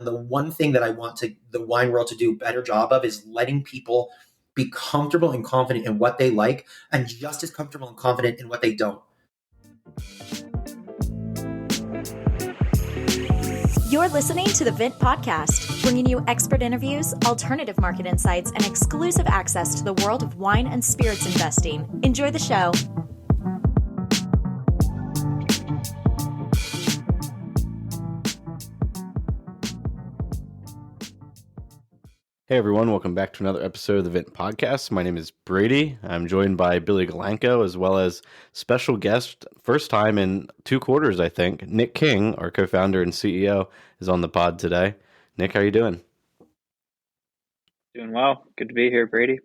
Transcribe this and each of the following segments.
The one thing that I want the wine world to do a better job of is letting people be comfortable and confident in what they like and just as comfortable and confident in what they don't. You're listening to the Vint podcast, bringing you expert interviews, alternative market insights, and exclusive access to the world of wine and spirits investing. Enjoy the show. Hey everyone, welcome back to another episode of the Vint podcast. My name is Brady. I'm joined by Billy Galanko as well as special guest, first time in 2 quarters, I think. Nick King, our co-founder and CEO, is on the pod today. Nick, how are you doing? Doing well. Good to be here, Brady.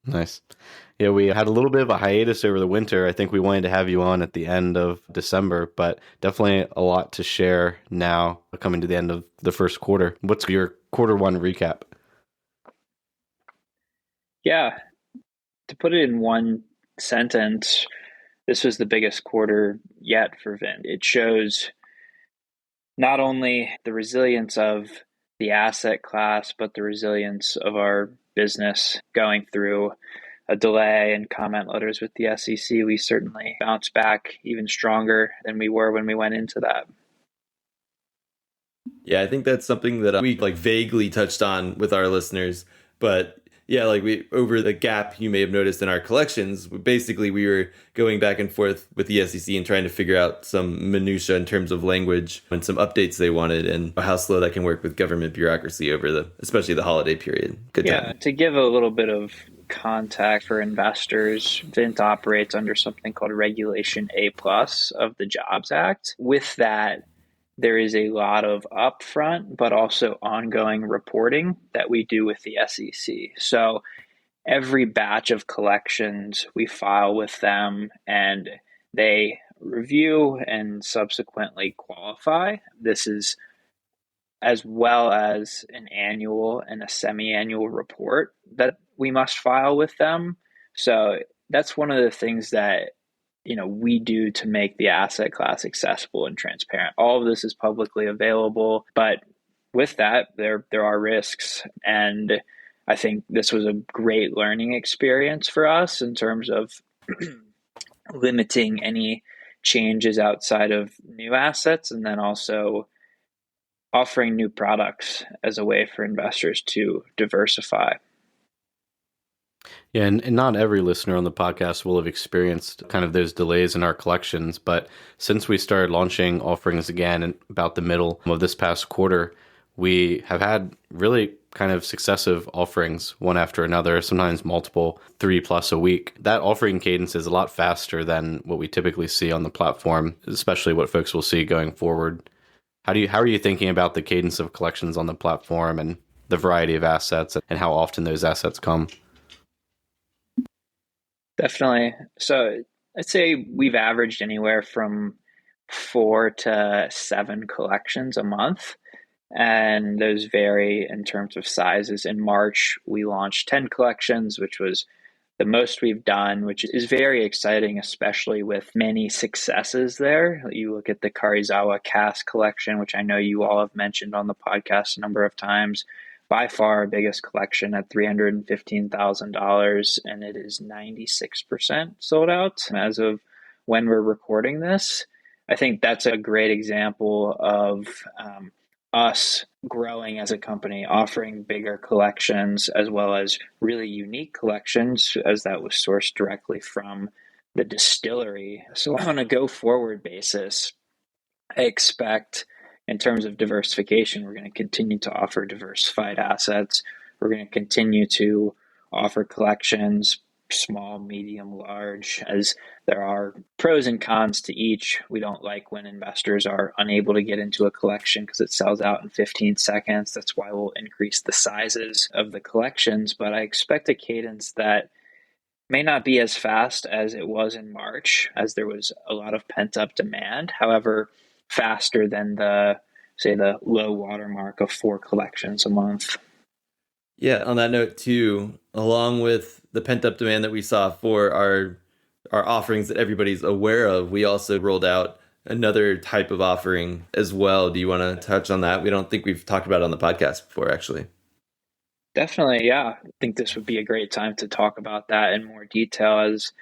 Nice. Yeah, we had a little bit of a hiatus over the winter. I think we wanted to have you on at the end of December, but definitely a lot to share now coming to the end of the first quarter. What's your quarter one recap? Yeah, to put it in one sentence, this was the biggest quarter yet for Vint. It shows not only the resilience of the asset class, but the resilience of our business going through a delay in comment letters with the SEC. We certainly bounced back even stronger than we were when we went into that. Yeah, I think that's something that we vaguely touched on with our listeners, but yeah, we over the gap you may have noticed in our collections, basically we were going back and forth with the SEC and trying to figure out some minutia in terms of language and some updates they wanted and how slow that can work with government bureaucracy over especially the holiday period. Good time. To give a little bit of context for investors, Vint operates under something called Regulation A+ of the Jobs Act. With that, there is a lot of upfront, but also ongoing reporting that we do with the SEC. So every batch of collections we file with them and they review and subsequently qualify. This is as well as an annual and a semi-annual report that we must file with them. So that's one of the things that we do to make the asset class accessible and transparent. All of this is publicly available, but with that, there are risks. And I think this was a great learning experience for us in terms of limiting any changes outside of new assets and then also offering new products as a way for investors to diversify. Yeah, and not every listener on the podcast will have experienced kind of those delays in our collections, but since we started launching offerings again in about the middle of this past quarter, we have had really kind of successive offerings one after another, sometimes multiple, 3+ a week. That offering cadence is a lot faster than what we typically see on the platform, especially what folks will see going forward. How are you thinking about the cadence of collections on the platform and the variety of assets and how often those assets come? Definitely. So I'd say we've averaged anywhere from 4 to 7 collections a month. And those vary in terms of sizes. In March, we launched 10 collections, which was the most we've done, which is very exciting, especially with many successes there. You look at the Karizawa Cask collection, which I know you all have mentioned on the podcast a number of times. By far our biggest collection at $315,000, and it is 96% sold out as of when we're recording this. I think that's a great example of us growing as a company, offering bigger collections as well as really unique collections, as that was sourced directly from the distillery. So on a go-forward basis, I expect in terms of diversification, we're going to continue to offer diversified assets. We're going to continue to offer collections, small, medium, large, as there are pros and cons to each. We don't like when investors are unable to get into a collection because it sells out in 15 seconds. That's why we'll increase the sizes of the collections. But I expect a cadence that may not be as fast as it was in March, as there was a lot of pent-up demand. However, faster than the low watermark of 4 collections a month. Yeah, on that note too, along with the pent-up demand that we saw for our offerings that everybody's aware of, we also rolled out another type of offering as well. Do you want to touch on that? We don't think we've talked about it on the podcast before, actually. Definitely, yeah. I think this would be a great time to talk about that in more detail as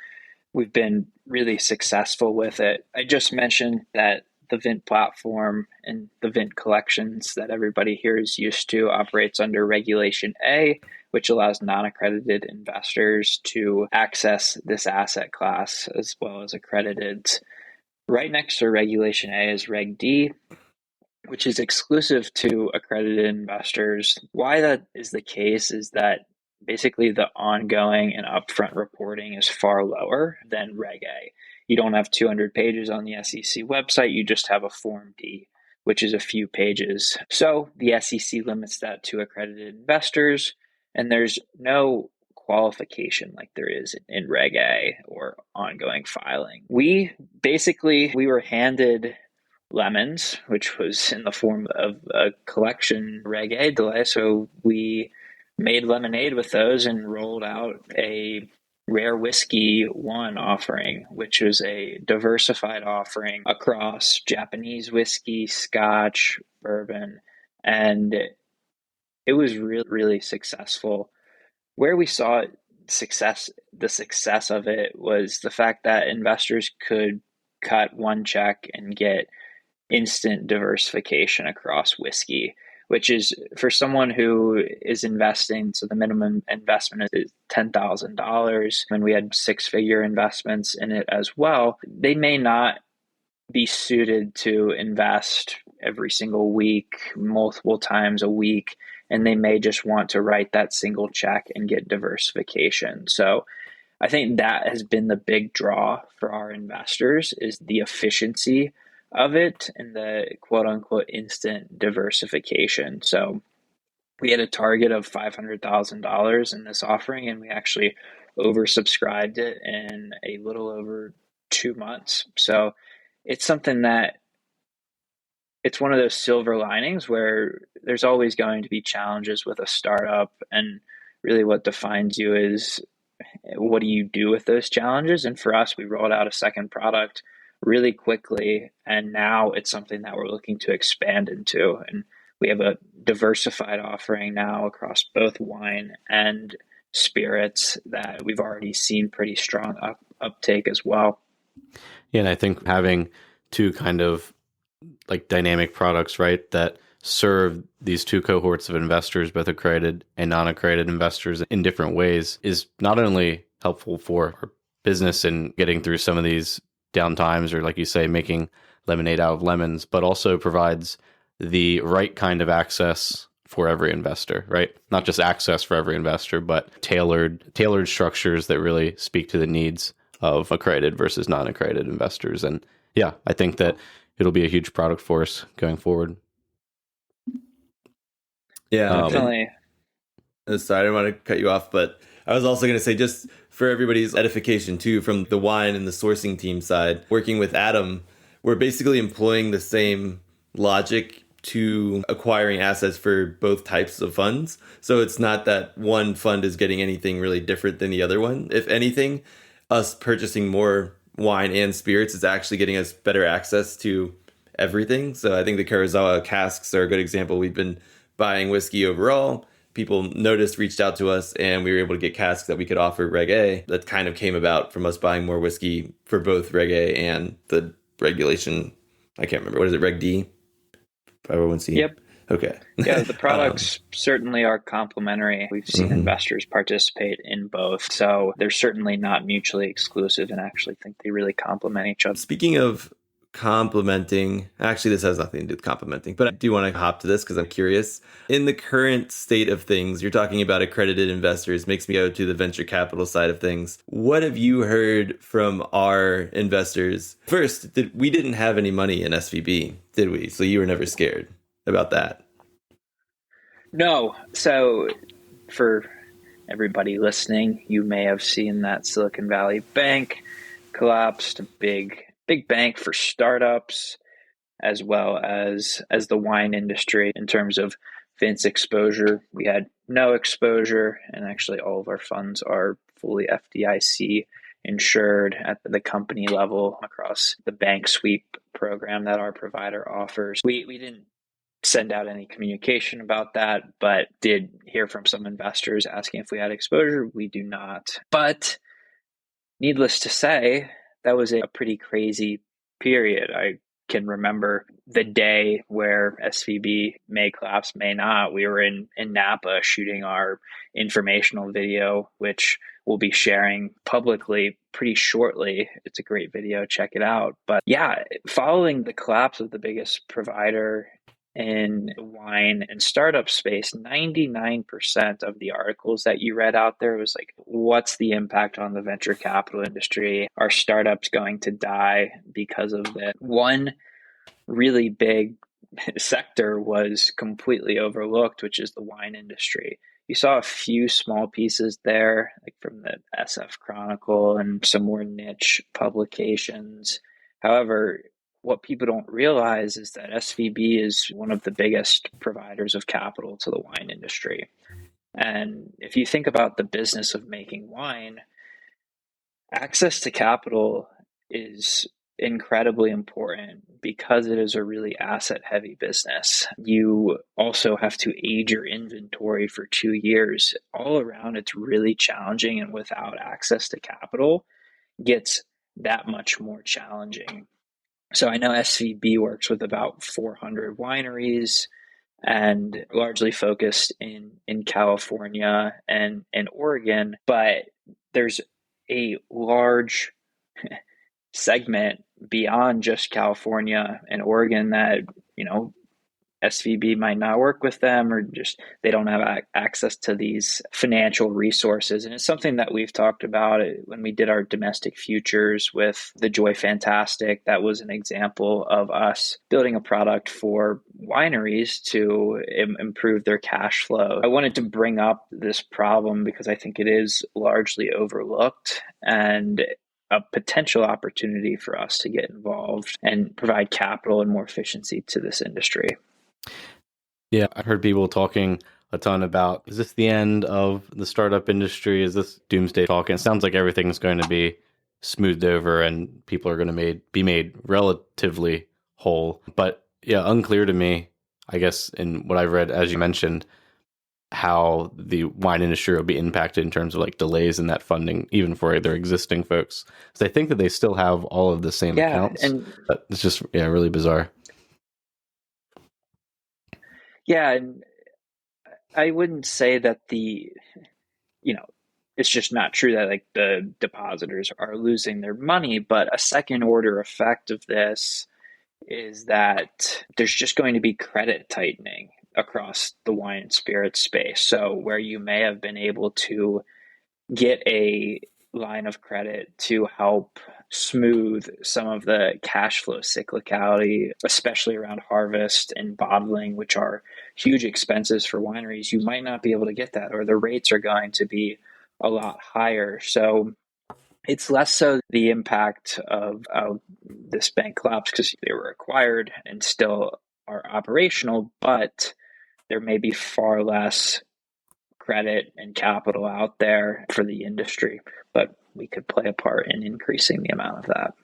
we've been really successful with it. I just mentioned that the Vint platform and the Vint collections that everybody here is used to operates under Regulation A, which allows non-accredited investors to access this asset class as well as accredited. Right next to Regulation A is Reg D, which is exclusive to accredited investors. Why that is the case is that basically the ongoing and upfront reporting is far lower than Reg A. You don't have 200 pages on the SEC website, you just have a Form D, which is a few pages. So the SEC limits that to accredited investors, and there's no qualification like there is in Reg A or ongoing filing. We were handed lemons, which was in the form of a collection Reg A delay. So we made lemonade with those and rolled out a rare whiskey one offering, which was a diversified offering across Japanese whiskey, Scotch, bourbon, and it was really, really successful. Where we saw the success of it was the fact that investors could cut one check and get instant diversification across whiskey, which is for someone who is investing. So the minimum investment is $10,000, and we had 6-figure investments in it as well. They may not be suited to invest every single week, multiple times a week, and they may just want to write that single check and get diversification. So I think that has been the big draw for our investors is the efficiency of it and the quote unquote instant diversification. So we had a target of $500,000 in this offering, and we actually oversubscribed it in a little over 2 months. So it's something that it's one of those silver linings where there's always going to be challenges with a startup, and really what defines you is what do you do with those challenges? And for us, we rolled out a second product really quickly, and now it's something that we're looking to expand into. And we have a diversified offering now across both wine and spirits that we've already seen pretty strong uptake as well. Yeah, and I think having two kind of like dynamic products, right, that serve these two cohorts of investors, both accredited and non-accredited investors in different ways, is not only helpful for our business in getting through some of these down times, or like you say, making lemonade out of lemons, but also provides the right kind of access for every investor, right? Not just access for every investor, but tailored structures that really speak to the needs of accredited versus non-accredited investors. And yeah, I think that it'll be a huge product for us going forward. Yeah, definitely. Sorry, I didn't want to cut you off, but I was also going to say, just for everybody's edification too, from the wine and the sourcing team side, working with Adam, we're basically employing the same logic to acquiring assets for both types of funds. So it's not that one fund is getting anything really different than the other one. If anything, us purchasing more wine and spirits is actually getting us better access to everything. So I think the Kurosawa casks are a good example. We've been buying whiskey overall. People noticed, reached out to us, and we were able to get casks that we could offer Reg A. That kind of came about from us buying more whiskey for both Reg A and the regulation. I can't remember. What is it? Reg D? 501c? Yep. Okay. Yeah, the products certainly are complementary. We've seen investors participate in both. So they're certainly not mutually exclusive, and actually think they really complement each other. Speaking of complementing, actually, this has nothing to do with complementing, but I do want to hop to this because I'm curious. In the current state of things, you're talking about accredited investors, makes me go to the venture capital side of things. What have you heard from our investors? First, we didn't have any money in SVB, did we? So you were never scared about that? No. So for everybody listening, you may have seen that Silicon Valley Bank collapsed, a big bank for startups, as well as the wine industry. In terms of Vint's exposure, we had no exposure, and actually all of our funds are fully FDIC insured at the company level across the bank sweep program that our provider offers. We didn't send out any communication about that, but did hear from some investors asking if we had exposure. We do not. But needless to say, that was a pretty crazy period. I can remember the day where SVB may collapse, may not. We were in Napa shooting our informational video, which we'll be sharing publicly pretty shortly. It's a great video. Check it out. But yeah, following the collapse of the biggest provider in the wine and startup space, 99% of the articles that you read out there was like, what's the impact on the venture capital industry? Are startups going to die because of that? One really big sector was completely overlooked, which is the wine industry. You saw a few small pieces there, like from the SF Chronicle and some more niche publications. However, what people don't realize is that SVB is one of the biggest providers of capital to the wine industry. And if you think about the business of making wine, access to capital is incredibly important because it is a really asset heavy business. You also have to age your inventory for 2 years. All around, it's really challenging, and without access to capital, gets that much more challenging. So I know SVB works with about 400 wineries and largely focused in California and Oregon, but there's a large segment beyond just California and Oregon that, SVB might not work with them, or just they don't have access to these financial resources. And it's something that we've talked about when we did our domestic futures with the Joy Fantastic. That was an example of us building a product for wineries to improve their cash flow. I wanted to bring up this problem because I think it is largely overlooked and a potential opportunity for us to get involved and provide capital and more efficiency to this industry. Yeah, I heard people talking a ton about, is this the end of the startup industry? Is this doomsday talk? And it sounds like everything's going to be smoothed over and people are going to be made relatively whole. But yeah, unclear to me, I guess, in what I've read, as you mentioned, how the wine industry will be impacted in terms of like delays in that funding, even for their existing folks. So I think that they still have all of the same accounts. And it's just, really bizarre. Yeah, and I wouldn't say that it's just not true that like the depositors are losing their money, but a second order effect of this is that there's just going to be credit tightening across the wine and spirit space. So where you may have been able to get a line of credit to help smooth some of the cash flow cyclicality, especially around harvest and bottling, which are huge expenses for wineries, you might not be able to get that, or the rates are going to be a lot higher. So it's less so the impact of this bank collapse because they were acquired and still are operational, but there may be far less credit and capital out there for the industry, but we could play a part in increasing the amount of that.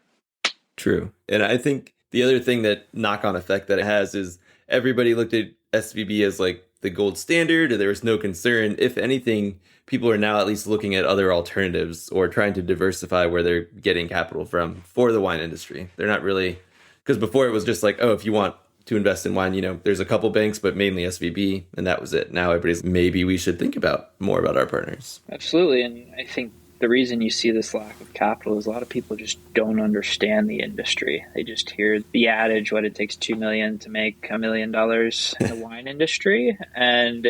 True. And I think the other thing that knock-on effect that it has is everybody looked at SVB as like the gold standard, and there was no concern. If anything, people are now at least looking at other alternatives or trying to diversify where they're getting capital from for the wine industry. They're not really, because before it was just like, oh, if you want to invest in wine, there's a couple banks, but mainly SVB, and that was it. Now everybody's, maybe we should think about more about our partners. Absolutely. And I think the reason you see this lack of capital is a lot of people just don't understand the industry. They just hear the adage, what it takes $2 million to make $1 million in the wine industry. And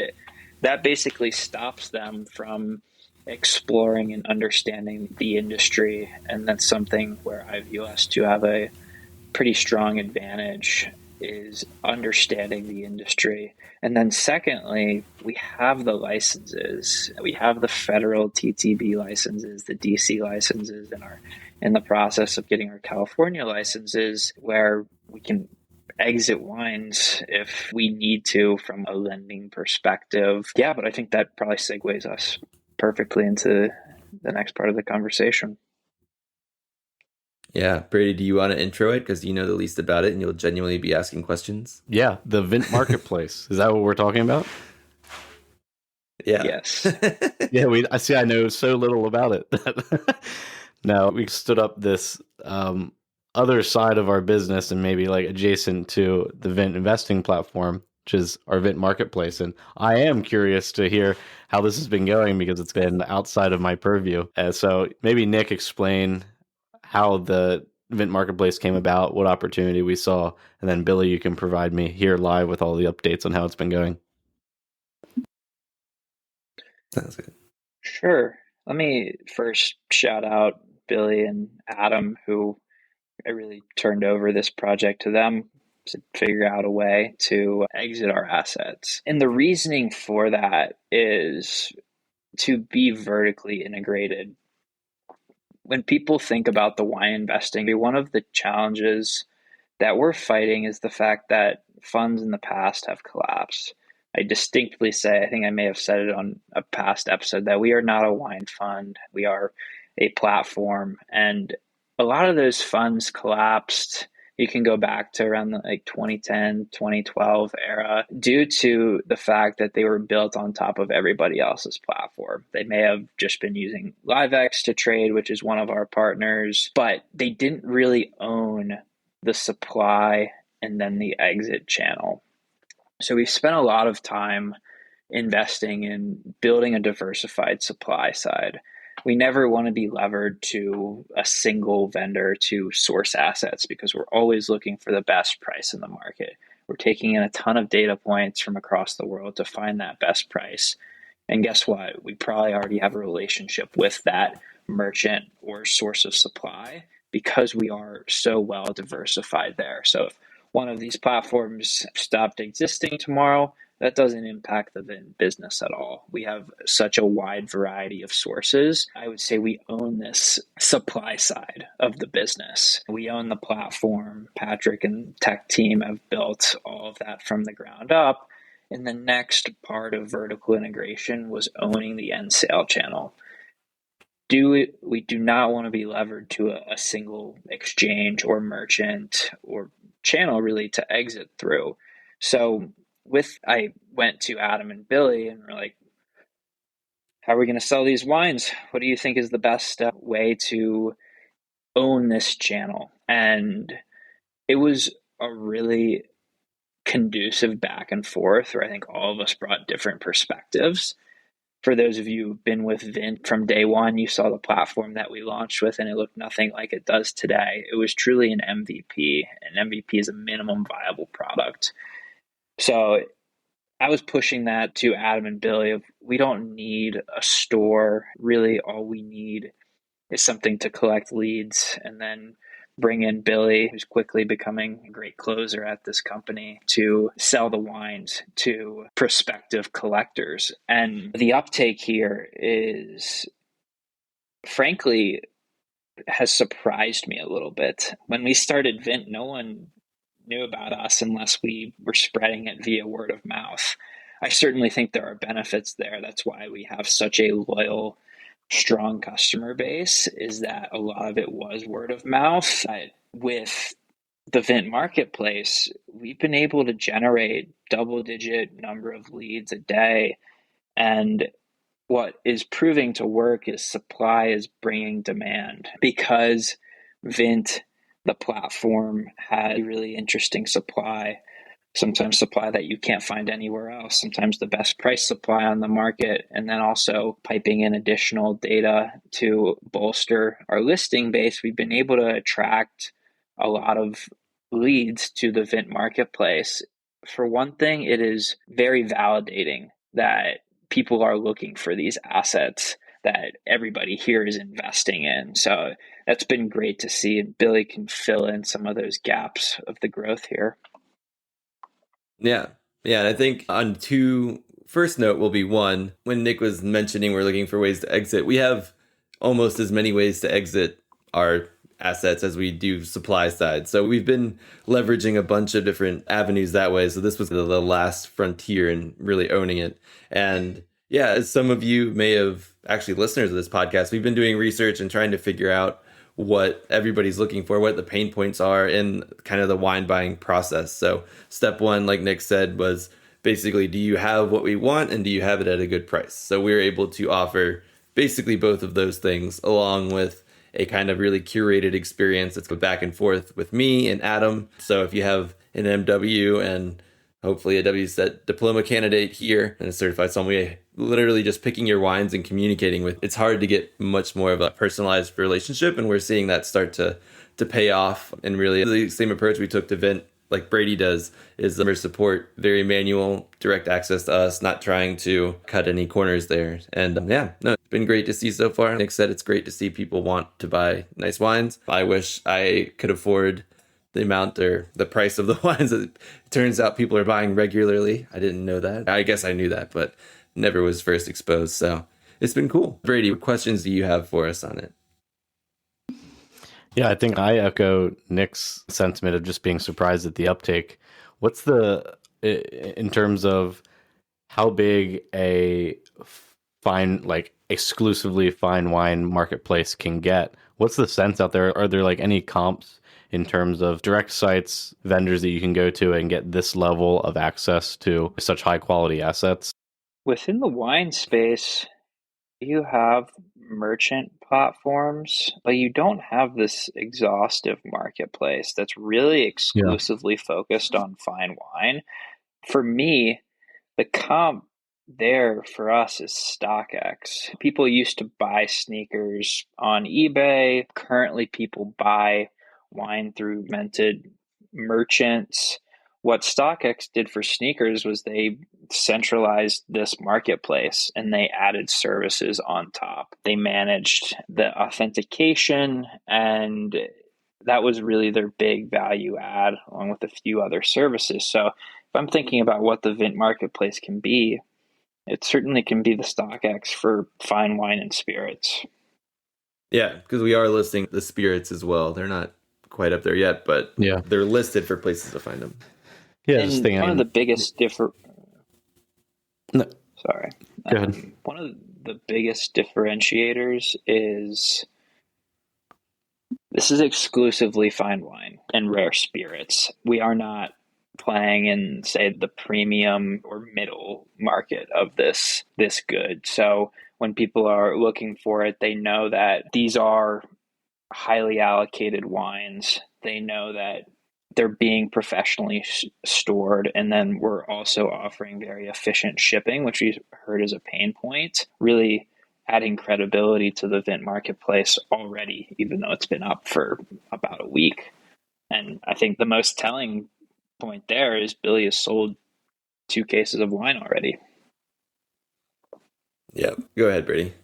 that basically stops them from exploring and understanding the industry. And that's something where I view us to have a pretty strong advantage, is understanding the industry. And then secondly, we have the licenses. We have the federal TTB licenses, the DC licenses, and are in the process of getting our California licenses, where we can exit wines if we need to from a lending perspective. Yeah, but I think that probably segues us perfectly into the next part of the conversation. Yeah. Brady, do you want to intro it? Because you know the least about it and you'll genuinely be asking questions. Yeah, the Vint Marketplace. Is that what we're talking about? Yeah. Yes. Yeah, I see. I know so little about it. Now we stood up this other side of our business and maybe like adjacent to the Vint investing platform, which is our Vint Marketplace. And I am curious to hear how this has been going because it's been outside of my purview. So maybe Nick, explain how the Vint Marketplace came about, what opportunity we saw, and then Billy, you can provide me here live with all the updates on how it's been going. Sounds good. Sure. Let me first shout out Billy and Adam, who I really turned over this project to them to figure out a way to exit our assets. And the reasoning for that is to be vertically integrated. When people think about the wine investing, one of the challenges that we're fighting is the fact that funds in the past have collapsed. I distinctly say, I think I may have said it on a past episode, that we are not a wine fund. We are a platform. And a lot of those funds collapsed. You can go back to around the 2010, 2012 era due to the fact that they were built on top of everybody else's platform. They may have just been using LiveX to trade, which is one of our partners, but they didn't really own the supply and then the exit channel. So we've spent a lot of time investing in building a diversified supply side. We never want to be levered to a single vendor to source assets because we're always looking for the best price in the market. We're taking in a ton of data points from across the world to find that best price. And guess what? We probably already have a relationship with that merchant or source of supply because we are so well diversified there. So if one of these platforms stopped existing tomorrow, that doesn't impact the Vint business at all. We have such a wide variety of sources. I would say we own this supply side of the business. We own the platform. Patrick and tech team have built all of that from the ground up. And the next part of vertical integration was owning the end sale channel. We do not want to be levered to a single exchange or merchant or channel really to exit through. So I went to Adam and Billy and we're like, how are we going to sell these wines? What do you think is the best way to own this channel? And it was a really conducive back and forth where I think all of us brought different perspectives. For those of you who've been with Vint from day one, you saw the platform that we launched with and it looked nothing like it does today. It was truly an MVP. An MVP is a minimum viable product. So I was pushing that to Adam and Billy of we don't need a store. Really, all we need is something to collect leads and then bring in Billy, who's quickly becoming a great closer at this company, to sell the wines to prospective collectors. And the uptake here is, frankly, has surprised me a little bit. When we started Vint, no one knew about us unless we were spreading it via word of mouth. I certainly think there are benefits there. That's why we have such a loyal, strong customer base, is that a lot of it was word of mouth. With the Vint Marketplace, we've been able to generate double-digit number of leads a day. And what is proving to work is supply is bringing demand because Vint, the platform, had really interesting supply. Sometimes supply that you can't find anywhere else, sometimes the best price supply on the market, and then also piping in additional data to bolster our listing base. We've been able to attract a lot of leads to the Vint Marketplace. For one thing, it is very validating that people are looking for these assets that everybody here is investing in. So that's been great to see, and Billy can fill in some of those gaps of the growth here. Yeah. Yeah. And I think on first note will be one, when Nick was mentioning we're looking for ways to exit, we have almost as many ways to exit our assets as we do supply side. So we've been leveraging a bunch of different avenues that way. So this was the last frontier in really owning it. And yeah, as some of you may have actually listeners of this podcast, we've been doing research and trying to figure out what everybody's looking for, what the pain points are in kind of the wine buying process. So step one, like Nick said, was basically, do you have what we want and do you have it at a good price? So we were able to offer basically both of those things, along with a kind of really curated experience that's go back and forth with me and Adam. So if you have an MW and hopefully a WSET diploma candidate here and a certified sommelier, literally just picking your wines and communicating with, it's hard to get much more of a personalized relationship. And we're seeing that start to pay off. And really the same approach we took to Vint, like Brady does, is member support, very manual, direct access to us, not trying to cut any corners there. And it's been great to see so far. Nick said it's great to see people want to buy nice wines. I wish I could afford the amount or the price of the wines that it turns out people are buying regularly. I didn't know that. I guess I knew that, but never was first exposed. So it's been cool. Brady, what questions do you have for us on it? Yeah, I think I echo Nick's sentiment of just being surprised at the uptake. What's in terms of how big a fine, like exclusively fine wine marketplace can get? What's the sense out there? Are there like any comps in terms of direct sites, vendors that you can go to and get this level of access to such high quality assets? Within the wine space, you have merchant platforms, but you don't have this exhaustive marketplace that's really exclusively focused on fine wine. For me, the comp there for us is StockX. People used to buy sneakers on eBay. Currently, people buy wine through mented merchants. What StockX did for sneakers was they centralized this marketplace and they added services on top. They managed the authentication, and that was really their big value add, along with a few other services. So if I'm thinking about what the Vint marketplace can be, it certainly can be the StockX for fine wine and spirits. Yeah, because we are listing the spirits as well. They're not quite up there yet, but they're listed for places to find them. Yeah, and one of the biggest No. Sorry. Go ahead. One of the biggest differentiators is this is exclusively fine wine and rare spirits. We are not playing in, say, the premium or middle market of this good. So when people are looking for it, they know that these are highly allocated wines. They know that they're being professionally stored. And then we're also offering very efficient shipping, which we heard is a pain point, really adding credibility to the Vint marketplace already, even though it's been up for about a week. And I think the most telling point there is Billy has sold 2 cases of wine already. Yeah, go ahead, Brady.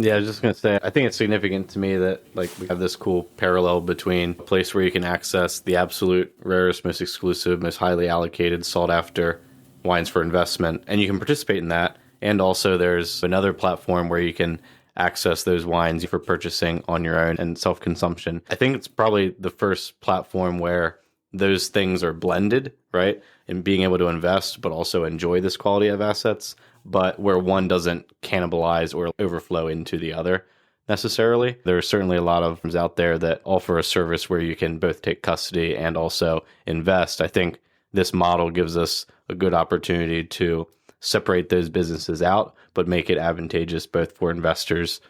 Yeah, I was just going to say, I think it's significant to me that like we have this cool parallel between a place where you can access the absolute rarest, most exclusive, most highly allocated, sought after wines for investment, and you can participate in that. And also there's another platform where you can access those wines for purchasing on your own and self-consumption. I think it's probably the first platform where those things are blended, right? And being able to invest, but also enjoy this quality of assets, but where one doesn't cannibalize or overflow into the other necessarily. There are certainly a lot of firms out there that offer a service where you can both take custody and also invest. I think this model gives us a good opportunity to separate those businesses out, but make it advantageous both for investors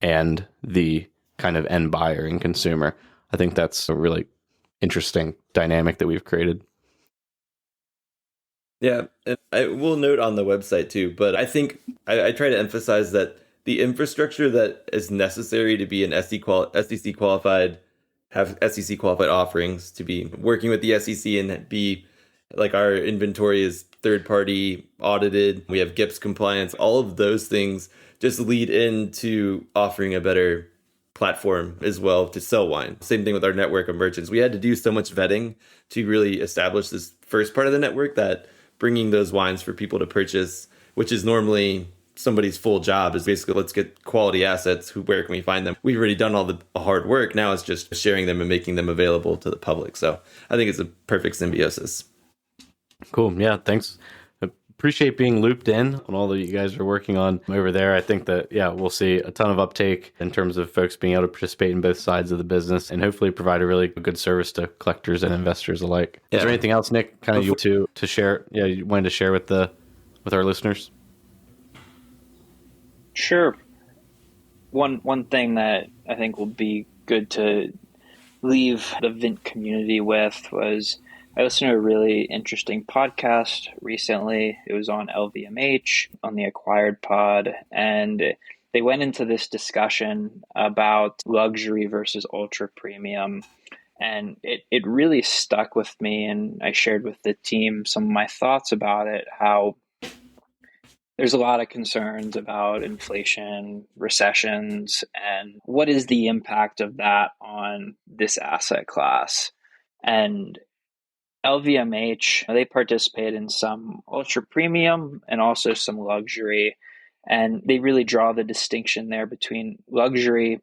and the kind of end buyer and consumer. I think that's a really interesting dynamic that we've created. Yeah, and I will note on the website too, but I think I try to emphasize that the infrastructure that is necessary to be an SEC qualified, have SEC qualified offerings, to be working with the SEC and be like our inventory is third party audited, we have GIPS compliance, all of those things just lead into offering a better platform as well to sell wine. Same thing with our network of merchants. We had to do so much vetting to really establish this first part of the network, that bringing those wines for people to purchase, which is normally somebody's full job, is basically, let's get quality assets. Where can we find them? We've already done all the hard work. Now it's just sharing them and making them available to the public. So I think it's a perfect symbiosis. Cool. Yeah, thanks. appreciate being looped in on all that you guys are working on over there. I think that, we'll see a ton of uptake in terms of folks being able to participate in both sides of the business and hopefully provide a really good service to collectors and investors alike. Yeah. Is there anything else, Nick, kind of you to share? Yeah, you wanted to share with our listeners? Sure. One thing that I think will be good to leave the Vint community with was I listened to a really interesting podcast recently. It was on LVMH on the Acquired Pod, and they went into this discussion about luxury versus ultra premium. And it really stuck with me, and I shared with the team some of my thoughts about it, how there's a lot of concerns about inflation, recessions, and what is the impact of that on this asset class. And LVMH, they participate in some ultra premium and also some luxury. And they really draw the distinction there between luxury.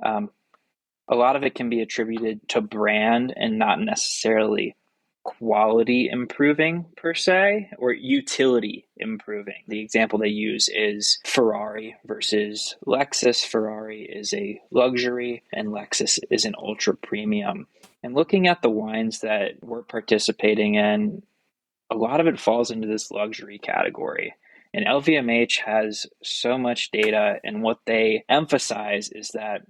A lot of it can be attributed to brand and not necessarily quality improving per se, or utility improving. The example they use is Ferrari versus Lexus. Ferrari is a luxury and Lexus is an ultra premium. And looking at the wines that we're participating in, a lot of it falls into this luxury category. And LVMH has so much data, and what they emphasize is that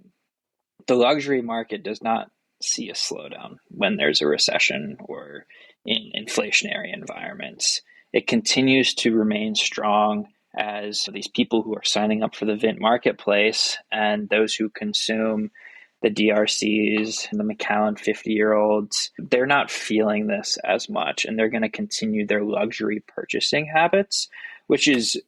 the luxury market does not see a slowdown when there's a recession or in inflationary environments. It continues to remain strong as these people who are signing up for the Vint marketplace and those who consume the DRCs and the Macallan 50-year-olds, they're not feeling this as much, and they're going to continue their luxury purchasing habits, which is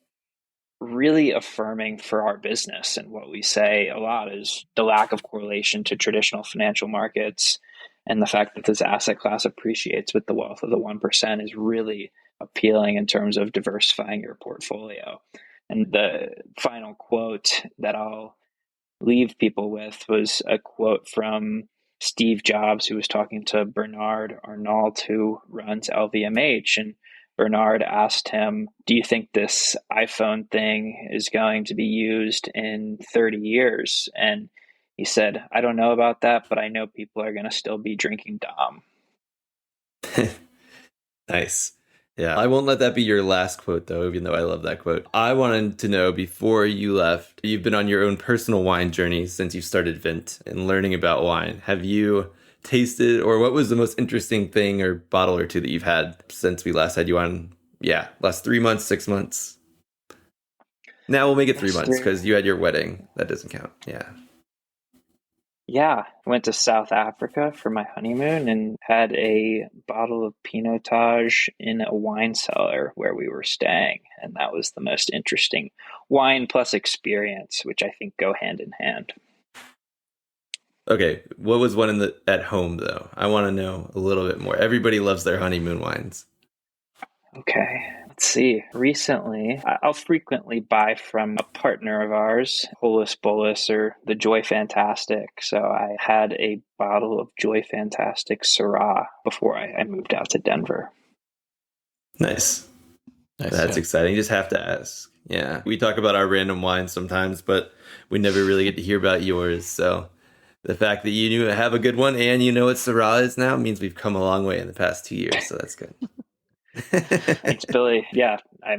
really affirming for our business. And what we say a lot is the lack of correlation to traditional financial markets and the fact that this asset class appreciates with the wealth of the 1% is really appealing in terms of diversifying your portfolio. And the final quote that I'll leave people with was a quote from Steve Jobs, who was talking to Bernard Arnault, who runs LVMH. And Bernard asked him, do you think this iPhone thing is going to be used in 30 years? And he said, I don't know about that, but I know people are going to still be drinking Dom. Nice. Yeah. I won't let that be your last quote, though, even though I love that quote. I wanted to know, before you left, you've been on your own personal wine journey since you started Vint and learning about wine. Have you tasted, or what was the most interesting thing or bottle or two that you've had since we last had you on? Last 3 months, 6 months. Now we'll make it 3 months because you had your wedding. That doesn't count. Yeah, I went to South Africa for my honeymoon and had a bottle of Pinotage in a wine cellar where we were staying. And that was the most interesting wine plus experience, which I think go hand in hand. Okay, what was one at home, though? I want to know a little bit more. Everybody loves their honeymoon wines. Okay, let's see. Recently, I'll frequently buy from a partner of ours, Holus Bolus or the Joy Fantastic. So I had a bottle of Joy Fantastic Syrah before I moved out to Denver. Nice. That's exciting. You just have to ask. Yeah, we talk about our random wines sometimes, but we never really get to hear about yours. So the fact that you have a good one and you know what Syrah is now means we've come a long way in the past 2 years. So that's good. Thanks, Billy. Yeah, I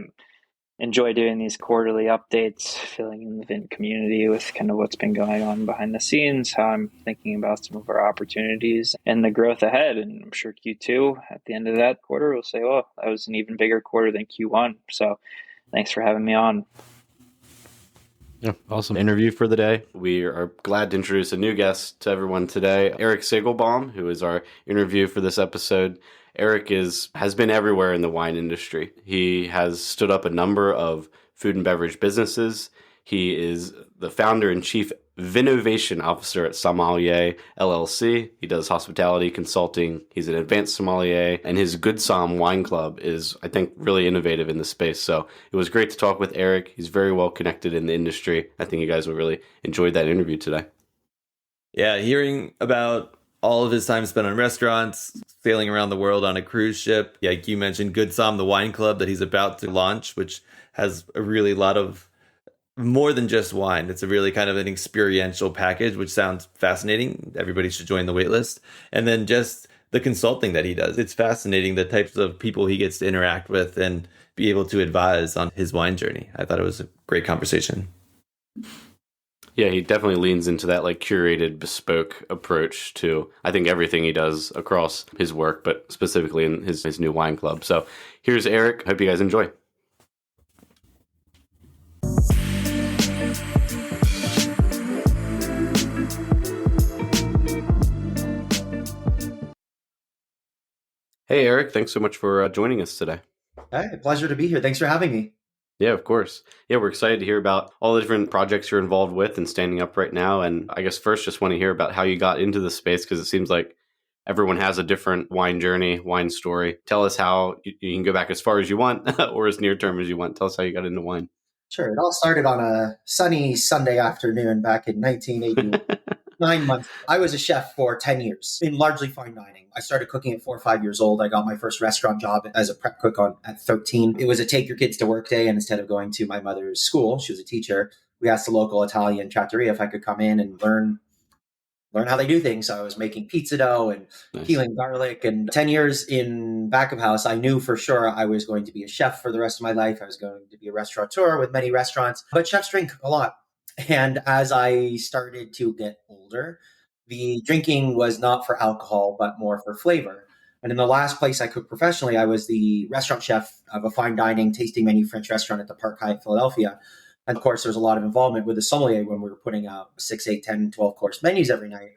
enjoy doing these quarterly updates, filling in the Vint community with kind of what's been going on behind the scenes, how I'm thinking about some of our opportunities and the growth ahead. And I'm sure Q2 at the end of that quarter will say, oh, that was an even bigger quarter than Q1. So thanks for having me on. Yeah, awesome interview for the day. We are glad to introduce a new guest to everyone today, Erik Segelbaum, who is our interview for this episode. Erik has been everywhere in the wine industry. He has stood up a number of food and beverage businesses. He is the founder and chief Vinnovation officer at SOMLYAY LLC. He does hospitality consulting. He's an advanced sommelier, and his Good Som Wine Club is, I think, really innovative in the space. So it was great to talk with Erik. He's very well connected in the industry. I think you guys will really enjoy that interview today. Yeah, hearing about all of his time spent on restaurants, sailing around the world on a cruise ship. Yeah, like you mentioned Good Som, the wine club that he's about to launch, which has a really lot of more than just wine. It's a really kind of an experiential package, which sounds fascinating. Everybody should join the waitlist. And then just the consulting that he does. It's fascinating the types of people he gets to interact with and be able to advise on his wine journey. I thought it was a great conversation. Yeah, he definitely leans into that like curated, bespoke approach to, I think, everything he does across his work, but specifically in his new wine club. So here's Erik. Hope you guys enjoy. Hey, Erik, thanks so much for joining us today. Hey, pleasure to be here. Thanks for having me. Yeah, of course. Yeah, we're excited to hear about all the different projects you're involved with and standing up right now. And I guess first, just want to hear about how you got into the space, because it seems like everyone has a different wine journey, wine story. Tell us how you can go back as far as you want or as near term as you want. Tell us how you got into wine. Sure. It all started on a sunny Sunday afternoon back in 1981. 9 months. I was a chef for 10 years in largely fine dining. I started cooking at 4 or 5 years old. I got my first restaurant job as a prep cook at 13. It was a take your kids to work day. And instead of going to my mother's school, she was a teacher, we asked the local Italian trattoria if I could come in and learn how they do things. So I was making pizza dough and peeling garlic. And 10 years in back of house, I knew for sure I was going to be a chef for the rest of my life. I was going to be a restaurateur with many restaurants. But chefs drink a lot. And as I started to get older, the drinking was not for alcohol, but more for flavor. And in the last place I cooked professionally, I was the restaurant chef of a fine dining tasting menu French restaurant at the Park Hyatt, Philadelphia. And of course, there's a lot of involvement with the sommelier when we were putting out 6, 8, 10, 12 course menus every night.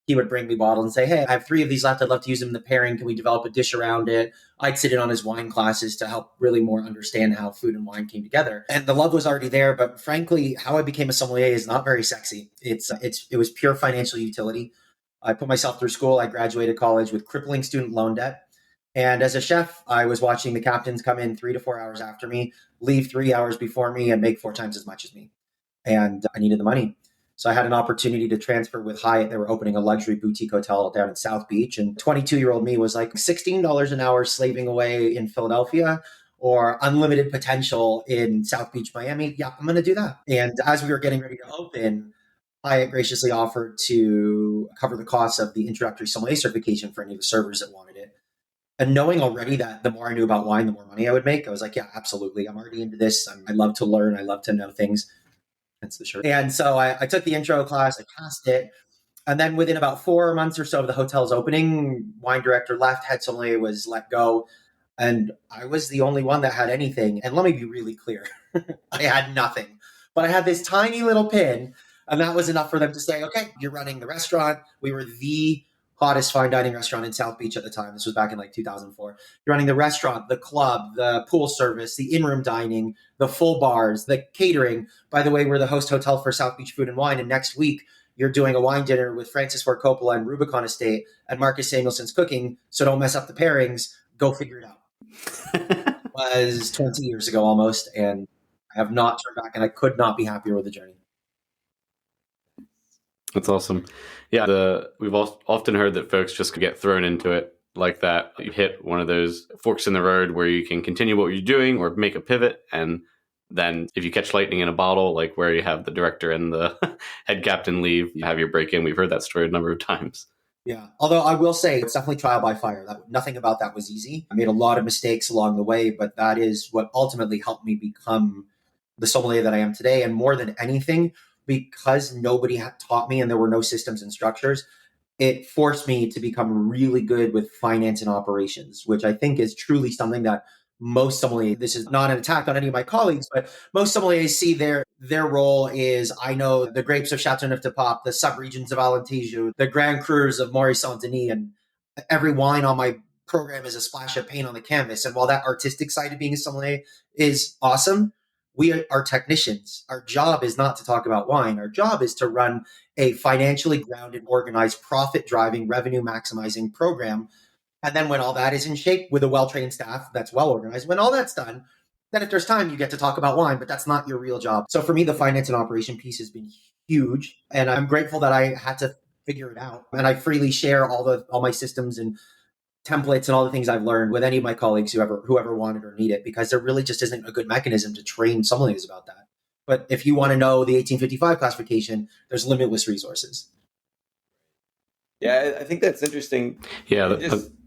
He would bring me bottles and say, hey, I have 3 of these left. I'd love to use them in the pairing. Can we develop a dish around it? I'd sit in on his wine classes to help really more understand how food and wine came together. And the love was already there. But frankly, how I became a sommelier is not very sexy. It was pure financial utility. I put myself through school. I graduated college with crippling student loan debt. And as a chef, I was watching the captains come in 3 to 4 hours after me, leave 3 hours before me, and make 4 times as much as me. And I needed the money. So I had an opportunity to transfer with Hyatt. They were opening a luxury boutique hotel down in South Beach. And 22-year-old me was like, $16 an hour slaving away in Philadelphia or unlimited potential in South Beach, Miami. Yeah, I'm going to do that. And as we were getting ready to open, Hyatt graciously offered to cover the costs of the introductory sommelier certification for any of the servers that wanted it. And knowing already that the more I knew about wine, the more money I would make, I was like, yeah, absolutely. I'm already into this. I love to learn. I love to know things. That's the shirt. And so I took the intro class, I passed it. And then within about 4 months or so of the hotel's opening, wine director left, head sommelier was let go. And I was the only one that had anything. And let me be really clear. I had nothing, but I had this tiny little pin. And that was enough for them to say, okay, you're running the restaurant. We were the hottest fine dining restaurant in South Beach at the time. This was back in like 2004. You're running the restaurant, the club, the pool service, the in-room dining, the full bars, the catering. By the way, we're the host hotel for South Beach Food and Wine. And next week, you're doing a wine dinner with Francis Ford Coppola and Rubicon Estate and Marcus Samuelson's cooking. So don't mess up the pairings. Go figure it out. It was 20 years ago almost. And I have not turned back, and I could not be happier with the journey. That's awesome. Yeah, we've often heard that folks just get thrown into it like that. You hit one of those forks in the road where you can continue what you're doing or make a pivot. And then if you catch lightning in a bottle, like where you have the director and the head captain leave, you have your break in. We've heard that story a number of times. Yeah. Although I will say it's definitely trial by fire. Nothing about that was easy. I made a lot of mistakes along the way, but that is what ultimately helped me become the sommelier that I am today. And more than anything, because nobody had taught me and there were no systems and structures, it forced me to become really good with finance and operations, which I think is truly something that most sommeliers, this is not an attack on any of my colleagues, but most sommeliers see their role is, I know the grapes of Châteauneuf-du-Pape, the subregions of Alentejo, the Grand Crus of Maurice Saint-Denis, and every wine on my program is a splash of paint on the canvas. And while that artistic side of being a sommelier is awesome, we are technicians. Our job is not to talk about wine. Our job is to run a financially grounded, organized, profit-driving, revenue-maximizing program. And then when all that is in shape with a well-trained staff that's well-organized, when all that's done, then if there's time, you get to talk about wine, but that's not your real job. So for me, the finance and operation piece has been huge. And I'm grateful that I had to figure it out. And I freely share all my systems and templates and all the things I've learned with any of my colleagues whoever wanted or need it, because there really just isn't a good mechanism to train sommeliers about that. But if you want to know the 1855 classification, there's limitless resources. Yeah, I think that's interesting. Yeah,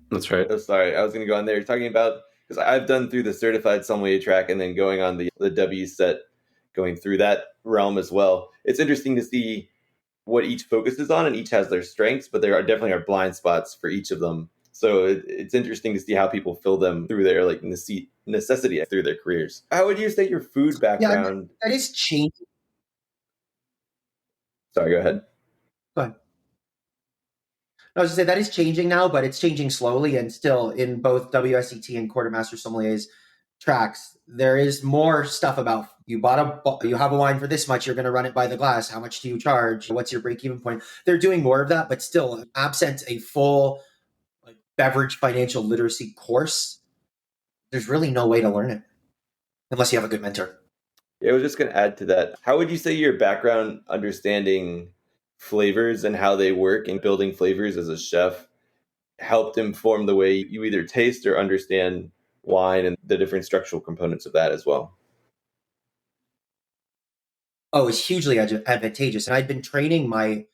that's right. Oh, sorry, I was going to go on there talking about, because I've done through the certified sommelier track and then going on the W set, going through that realm as well. It's interesting to see what each focuses on, and each has their strengths, but there are definitely blind spots for each of them. So it's interesting to see how people fill them through their like necessity through their careers. How would you say your food background? Yeah, that is changing. Sorry, go ahead. Go ahead. I was going to say that is changing now, but it's changing slowly, and still in both WSET and Quartermaster Sommeliers tracks, there is more stuff about you have a wine for this much, you're going to run it by the glass. How much do you charge? What's your break-even point? They're doing more of that, but still, absent a full beverage financial literacy course, there's really no way to learn it unless you have a good mentor. Yeah, I was just going to add to that. How would you say your background understanding flavors and how they work and building flavors as a chef helped inform the way you either taste or understand wine and the different structural components of that as well? Oh, it's hugely advantageous. And I'd been training my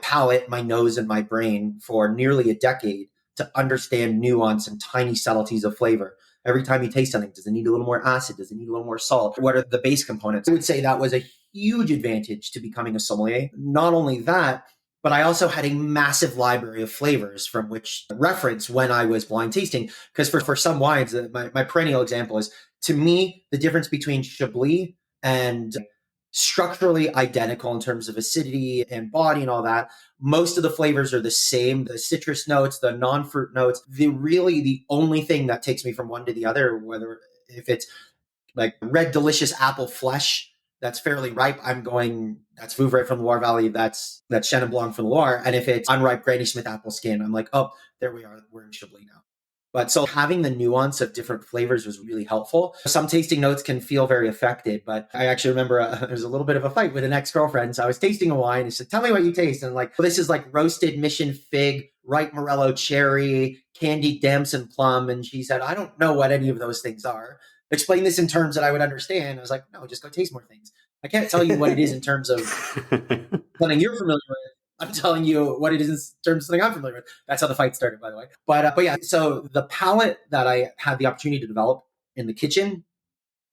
palate, my nose, and my brain for nearly a decade to understand nuance and tiny subtleties of flavor. Every time you taste something, does it need a little more acid? Does it need a little more salt? What are the base components? I would say that was a huge advantage to becoming a sommelier. Not only that, but I also had a massive library of flavors from which to reference when I was blind tasting. Because for some wines, my perennial example is, to me, the difference between Chablis and structurally identical in terms of acidity and body and all that. Most of the flavors are the same. The citrus notes, the non-fruit notes, the only thing that takes me from one to the other, whether if it's like red delicious apple flesh that's fairly ripe, that's Vouvray from the Loire Valley, that's Chenin Blanc from the Loire. And if it's unripe Granny Smith apple skin, I'm like, oh, there we are, we're in Chablis now. But so having the nuance of different flavors was really helpful. Some tasting notes can feel very affected, but I actually remember there was a little bit of a fight with an ex-girlfriend. So I was tasting a wine and she said, tell me what you taste. And I'm like, well, this is like roasted mission fig, ripe Morello cherry, candied damson plum. And she said, I don't know what any of those things are. Explain this in terms that I would understand. I was like, no, just go taste more things. I can't tell you what it is in terms of something you're familiar with. I'm telling you what it is in terms of something I'm familiar with. That's how the fight started, by the way. But yeah, so the palette that I had the opportunity to develop in the kitchen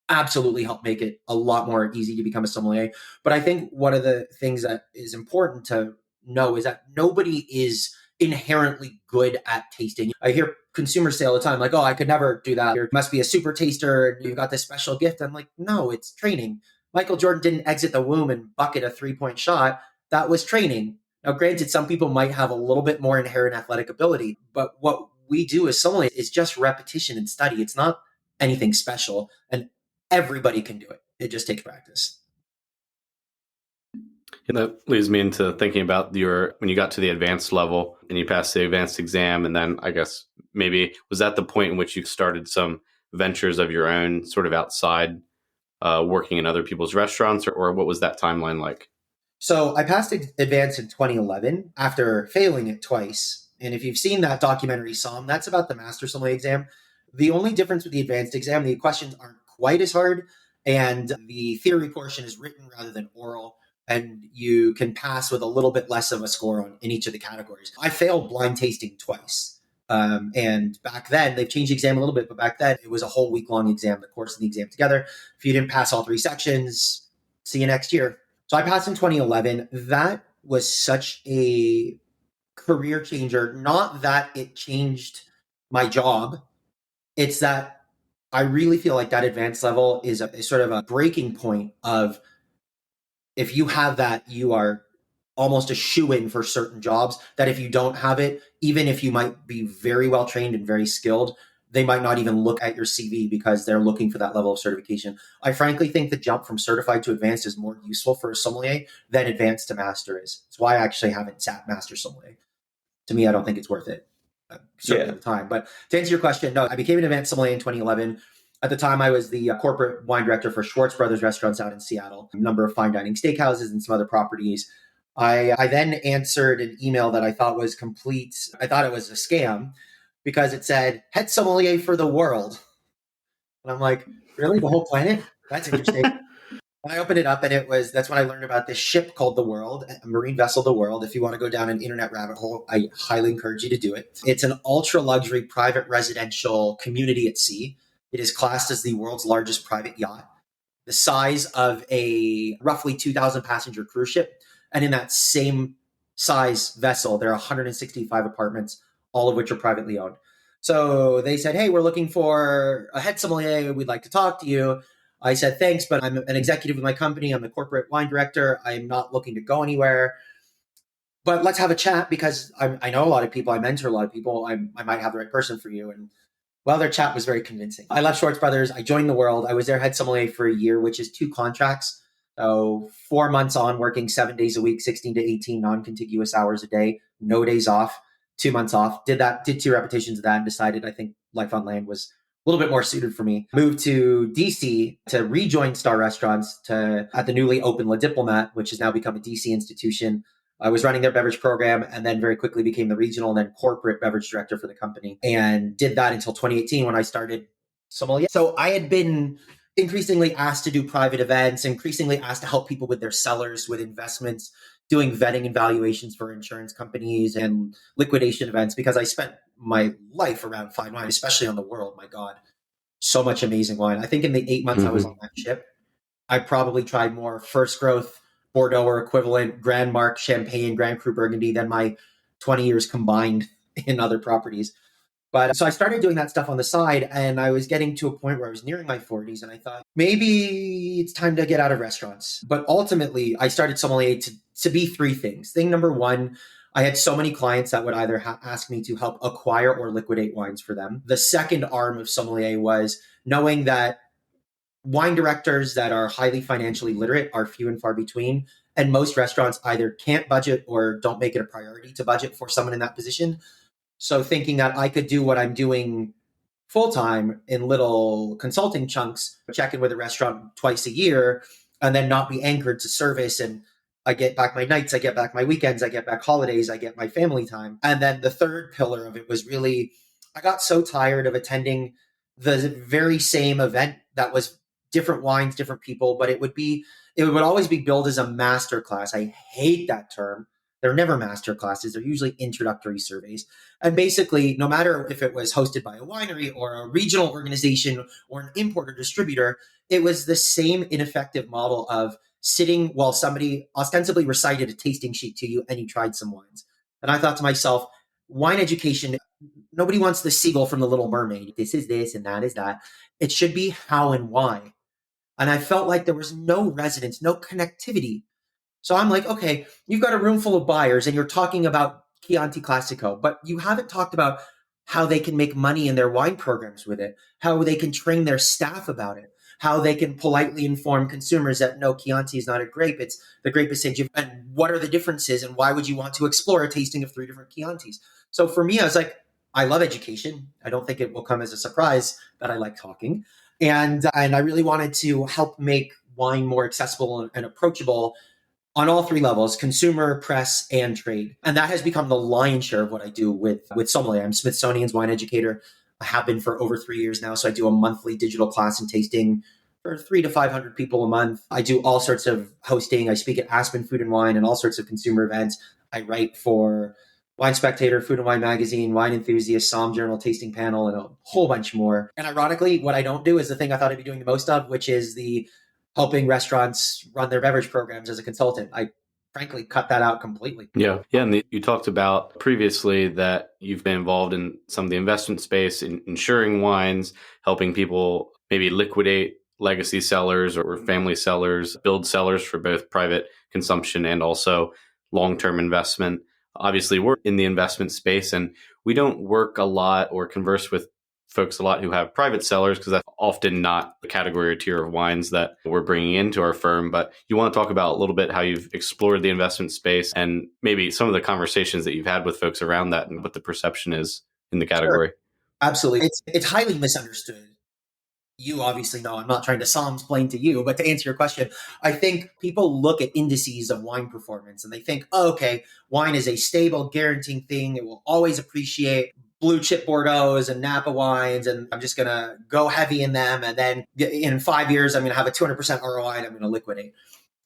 absolutely helped make it a lot more easy to become a sommelier. But I think one of the things that is important to know is that nobody is inherently good at tasting. I hear consumers say all the time, like, oh, I could never do that. You must be a super taster. You've got this special gift. I'm like, no, it's training. Michael Jordan didn't exit the womb and bucket a 3-point shot. That was training. Now, granted, some people might have a little bit more inherent athletic ability, but what we do as sommeliers is just repetition and study. It's not anything special, and everybody can do it. It just takes practice. And that leads me into thinking about when you got to the advanced level and you passed the advanced exam, and then I guess maybe was that the point in which you started some ventures of your own sort of outside working in other people's restaurants, or what was that timeline like? So I passed advanced in 2011 after failing it twice. And if you've seen that documentary Somm, that's about the master sommelier exam. The only difference with the advanced exam, the questions aren't quite as hard, and the theory portion is written rather than oral, and you can pass with a little bit less of a score in each of the categories. I failed blind tasting twice. And back then, they've changed the exam a little bit, but back then it was a whole week-long exam, the course and the exam together. If you didn't pass all 3 sections, see you next year. So I passed in 2011. That was such a career changer. Not that it changed my job. It's that I really feel like that advanced level is sort of a breaking point of, if you have that, you are almost a shoo-in for certain jobs, that if you don't have it, even if you might be very well trained and very skilled, they might not even look at your CV because they're looking for that level of certification. I frankly think the jump from certified to advanced is more useful for a sommelier than advanced to master is. That's why I actually haven't sat master sommelier. To me, I don't think it's worth it, certainly at the time. But to answer your question, no, I became an advanced sommelier in 2011. At the time, I was the corporate wine director for Schwartz Brothers restaurants out in Seattle, a number of fine dining steakhouses and some other properties. I then answered an email that I thought was complete. I thought it was a scam because it said head sommelier for the world. And I'm like, really? The whole planet? That's interesting. And I opened it up and that's when I learned about this ship called the World, a marine vessel, the World. If you want to go down an internet rabbit hole, I highly encourage you to do it. It's an ultra luxury private residential community at sea. It is classed as the world's largest private yacht, the size of a roughly 2,000 passenger cruise ship. And in that same size vessel, there are 165 apartments, all of which are privately owned. So they said, hey, we're looking for a head sommelier. We'd like to talk to you. I said, thanks, but I'm an executive with my company. I'm the corporate wine director. I'm not looking to go anywhere. But let's have a chat because I know a lot of people. I mentor a lot of people. I might have the right person for you. And well, their chat was very convincing. I left Schwartz Brothers. I joined the World. I was their head sommelier for a year, which is 2 contracts. So 4 months on, working 7 days a week, 16 to 18 non-contiguous hours a day, no days off, 2 months off. Did 2 repetitions of that and decided I think life on land was a little bit more suited for me. Moved to DC to rejoin Star Restaurants at the newly opened La Diplomat, which has now become a DC institution. I was running their beverage program and then very quickly became the regional and then corporate beverage director for the company and did that until 2018 when I started Sommelier. So I had been increasingly asked to do private events, increasingly asked to help people with their cellars, with investments, doing vetting and valuations for insurance companies and liquidation events because I spent my life around fine wine, especially on the World. My God, so much amazing wine. I think in the 8 months I was on that ship, I probably tried more first growth Bordeaux or equivalent, Grand Marque, Champagne, Grand Cru Burgundy than my 20 years combined in other properties. But so I started doing that stuff on the side and I was getting to a point where I was nearing my 40s and I thought maybe it's time to get out of restaurants. But ultimately, I started Sommelier to be 3 things. Thing number 1, I had so many clients that would either ask me to help acquire or liquidate wines for them. The second arm of Sommelier was knowing that wine directors that are highly financially literate are few and far between. And most restaurants either can't budget or don't make it a priority to budget for someone in that position. So thinking that I could do what I'm doing full time in little consulting chunks, check in with a restaurant twice a year, and then not be anchored to service. And I get back my nights, I get back my weekends, I get back holidays, I get my family time. And then the third pillar of it was really, I got so tired of attending the very same event that was different wines, different people, but it would always be billed as a master class. I hate that term. They're never master classes. They're usually introductory surveys. And basically, no matter if it was hosted by a winery or a regional organization or an importer distributor, it was the same ineffective model of sitting while somebody ostensibly recited a tasting sheet to you and you tried some wines. And I thought to myself, wine education, nobody wants the seagull from the Little Mermaid. This is this and that is that. It should be how and why. And I felt like there was no resonance, no connectivity. So I'm like, okay, you've got a room full of buyers and you're talking about Chianti Classico, but you haven't talked about how they can make money in their wine programs with it, how they can train their staff about it, how they can politely inform consumers that no, Chianti is not a grape, it's the grape is Sangiovese, and what are the differences and why would you want to explore a tasting of 3 different Chiantis? So for me, I was like, I love education. I don't think it will come as a surprise that I like talking. And I really wanted to help make wine more accessible and approachable on all 3 levels, consumer, press, and trade. And that has become the lion's share of what I do with Sommelier. I'm Smithsonian's wine educator. I have been for over 3 years now. So I do a monthly digital class and tasting for 300 to 500 people a month. I do all sorts of hosting. I speak at Aspen Food and Wine and all sorts of consumer events. I write for Wine Spectator, Food and Wine Magazine, Wine Enthusiast, Somm Journal, Tasting Panel, and a whole bunch more. And ironically, what I don't do is the thing I thought I'd be doing the most of, which is the helping restaurants run their beverage programs as a consultant. I frankly cut that out completely. Yeah. And you talked about previously that you've been involved in some of the investment space in insuring wines, helping people maybe liquidate legacy cellars or family cellars, build cellars for both private consumption and also long-term investment. Obviously, we're in the investment space and we don't work a lot or converse with folks a lot who have private cellars because that's often not the category or tier of wines that we're bringing into our firm. But you want to talk about a little bit how you've explored the investment space and maybe some of the conversations that you've had with folks around that and what the perception is in the category. Sure. Absolutely. It's highly misunderstood. you obviously know I'm not trying to somsplain to you, but to answer your question, I think people look at indices of wine performance and they think, oh, okay, wine is a stable, guaranteeing thing. It will always appreciate blue chip Bordeaux's and Napa wines, and I'm just going to go heavy in them. And then in 5 years, I'm going to have a 200% ROI and I'm going to liquidate.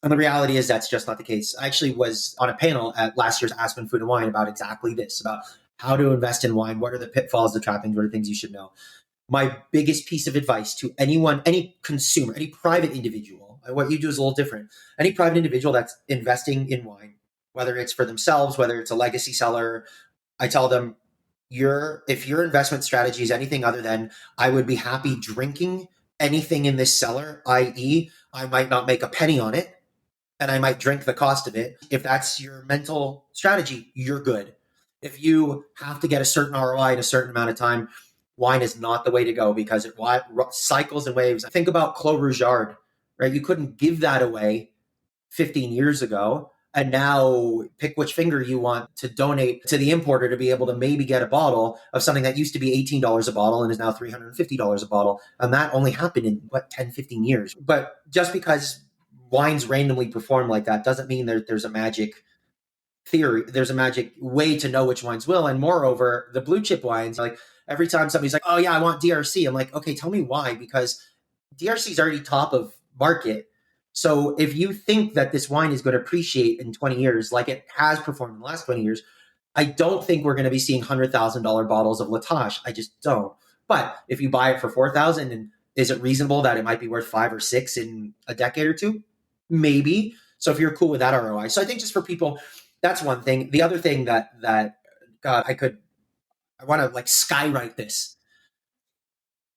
And the reality is that's just not the case. I actually was on a panel at last year's Aspen Food and Wine about exactly this, about how to invest in wine. What are the pitfalls, the trappings, what are things you should know? My biggest piece of advice to anyone, any consumer, any private individual, what you do is a little different. Any private individual that's investing in wine, whether it's for themselves, whether it's a legacy seller, I tell them, if your investment strategy is anything other than I would be happy drinking anything in this cellar, i.e., I might not make a penny on it and I might drink the cost of it. If that's your mental strategy, you're good. If you have to get a certain ROI in a certain amount of time, wine is not the way to go because it cycles and waves. Think about Clos Rougeard, right? You couldn't give that away 15 years ago. And now pick which finger you want to donate to the importer to be able to maybe get a bottle of something that used to be $18 a bottle and is now $350 a bottle. And that only happened in 10, 15 years. But just because wines randomly perform like that doesn't mean there's a magic theory. There's a magic way to know which wines will. And moreover, the blue chip wines, like every time somebody's like, oh yeah, I want DRC. I'm like, okay, tell me why, because DRC is already top of market. So if you think that this wine is going to appreciate in 20 years, like it has performed in the last 20 years, I don't think we're going to be seeing $100,000 bottles of Latache. I just don't. But if you buy it for $4,000, and is it reasonable that it might be worth 5 or 6 in a decade or two? Maybe. So if you're cool with that ROI. So I think just for people, that's one thing. The other thing that God, I want to like skywrite this.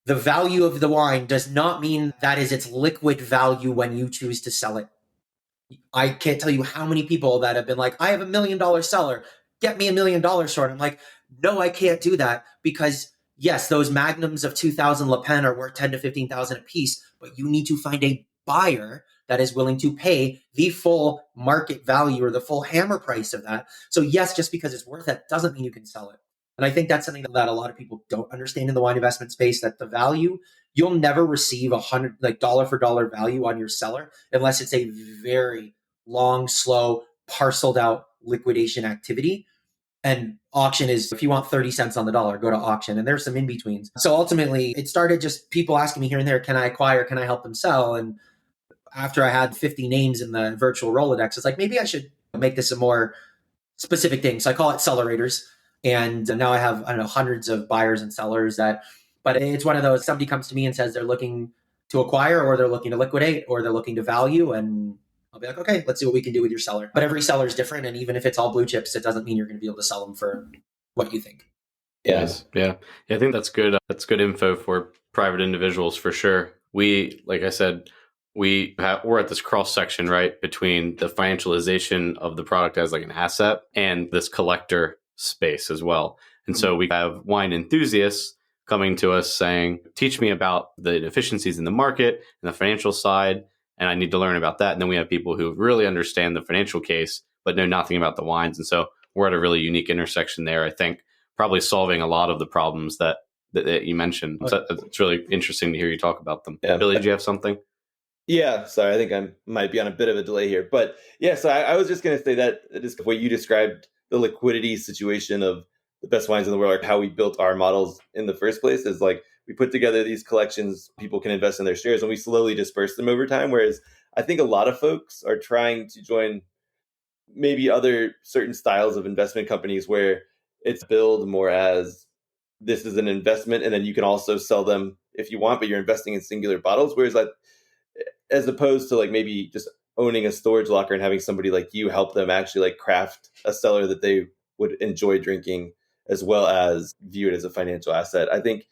The value of the wine does not mean that is its liquid value when you choose to sell it. I can't tell you how many people that have been like, I have $1 million cellar, get me $1 million short. I'm like, no, I can't do that because yes, those magnums of 2000 Le Pen are worth 10 to 15,000 a piece, but you need to find a buyer that is willing to pay the full market value or the full hammer price of that. So yes, just because it's worth it doesn't mean you can sell it. And I think that's something that a lot of people don't understand in the wine investment space, that the value, you'll never receive dollar for dollar value on your cellar unless it's a very long, slow, parceled out liquidation activity. And auction is, if you want 30 cents on the dollar, go to auction. And there's some in-betweens. So ultimately, it started just people asking me here and there, can I acquire? Can I help them sell? And after I had 50 names in the virtual Rolodex, it's like, maybe I should make this a more specific thing. So I call it Cellarators. And now I have, I don't know, hundreds of buyers and sellers but it's one of those, somebody comes to me and says they're looking to acquire or they're looking to liquidate or they're looking to value. And I'll be like, okay, let's see what we can do with your seller. But every seller is different. And even if it's all blue chips, it doesn't mean you're going to be able to sell them for what you think. Yes. Yeah. I think that's good. That's good info for private individuals for sure. We, like I said, we're at this cross section, right, between the financialization of the product as like an asset and this collector space as well. And so we have wine enthusiasts coming to us saying, teach me about the efficiencies in the market and the financial side, and I need to learn about that. And then we have people who really understand the financial case, but know nothing about the wines. And so we're at a really unique intersection there, I think, probably solving a lot of the problems that you mentioned. So it's really interesting to hear you talk about them. Yeah. Billy, did you have something? Yeah, sorry, I think I might be on a bit of a delay here. But yeah, so I was just going to say that is what you described, the liquidity situation of the best wines in the world, or how we built our models in the first place, is like we put together these collections, people can invest in their shares, and we slowly disperse them over time. Whereas I think a lot of folks are trying to join maybe other certain styles of investment companies where it's billed more as this is an investment, and then you can also sell them if you want, but you're investing in singular bottles. Whereas like, as opposed to like maybe just owning a storage locker and having somebody like you help them actually like craft a cellar that they would enjoy drinking, as well as view it as a financial asset. I think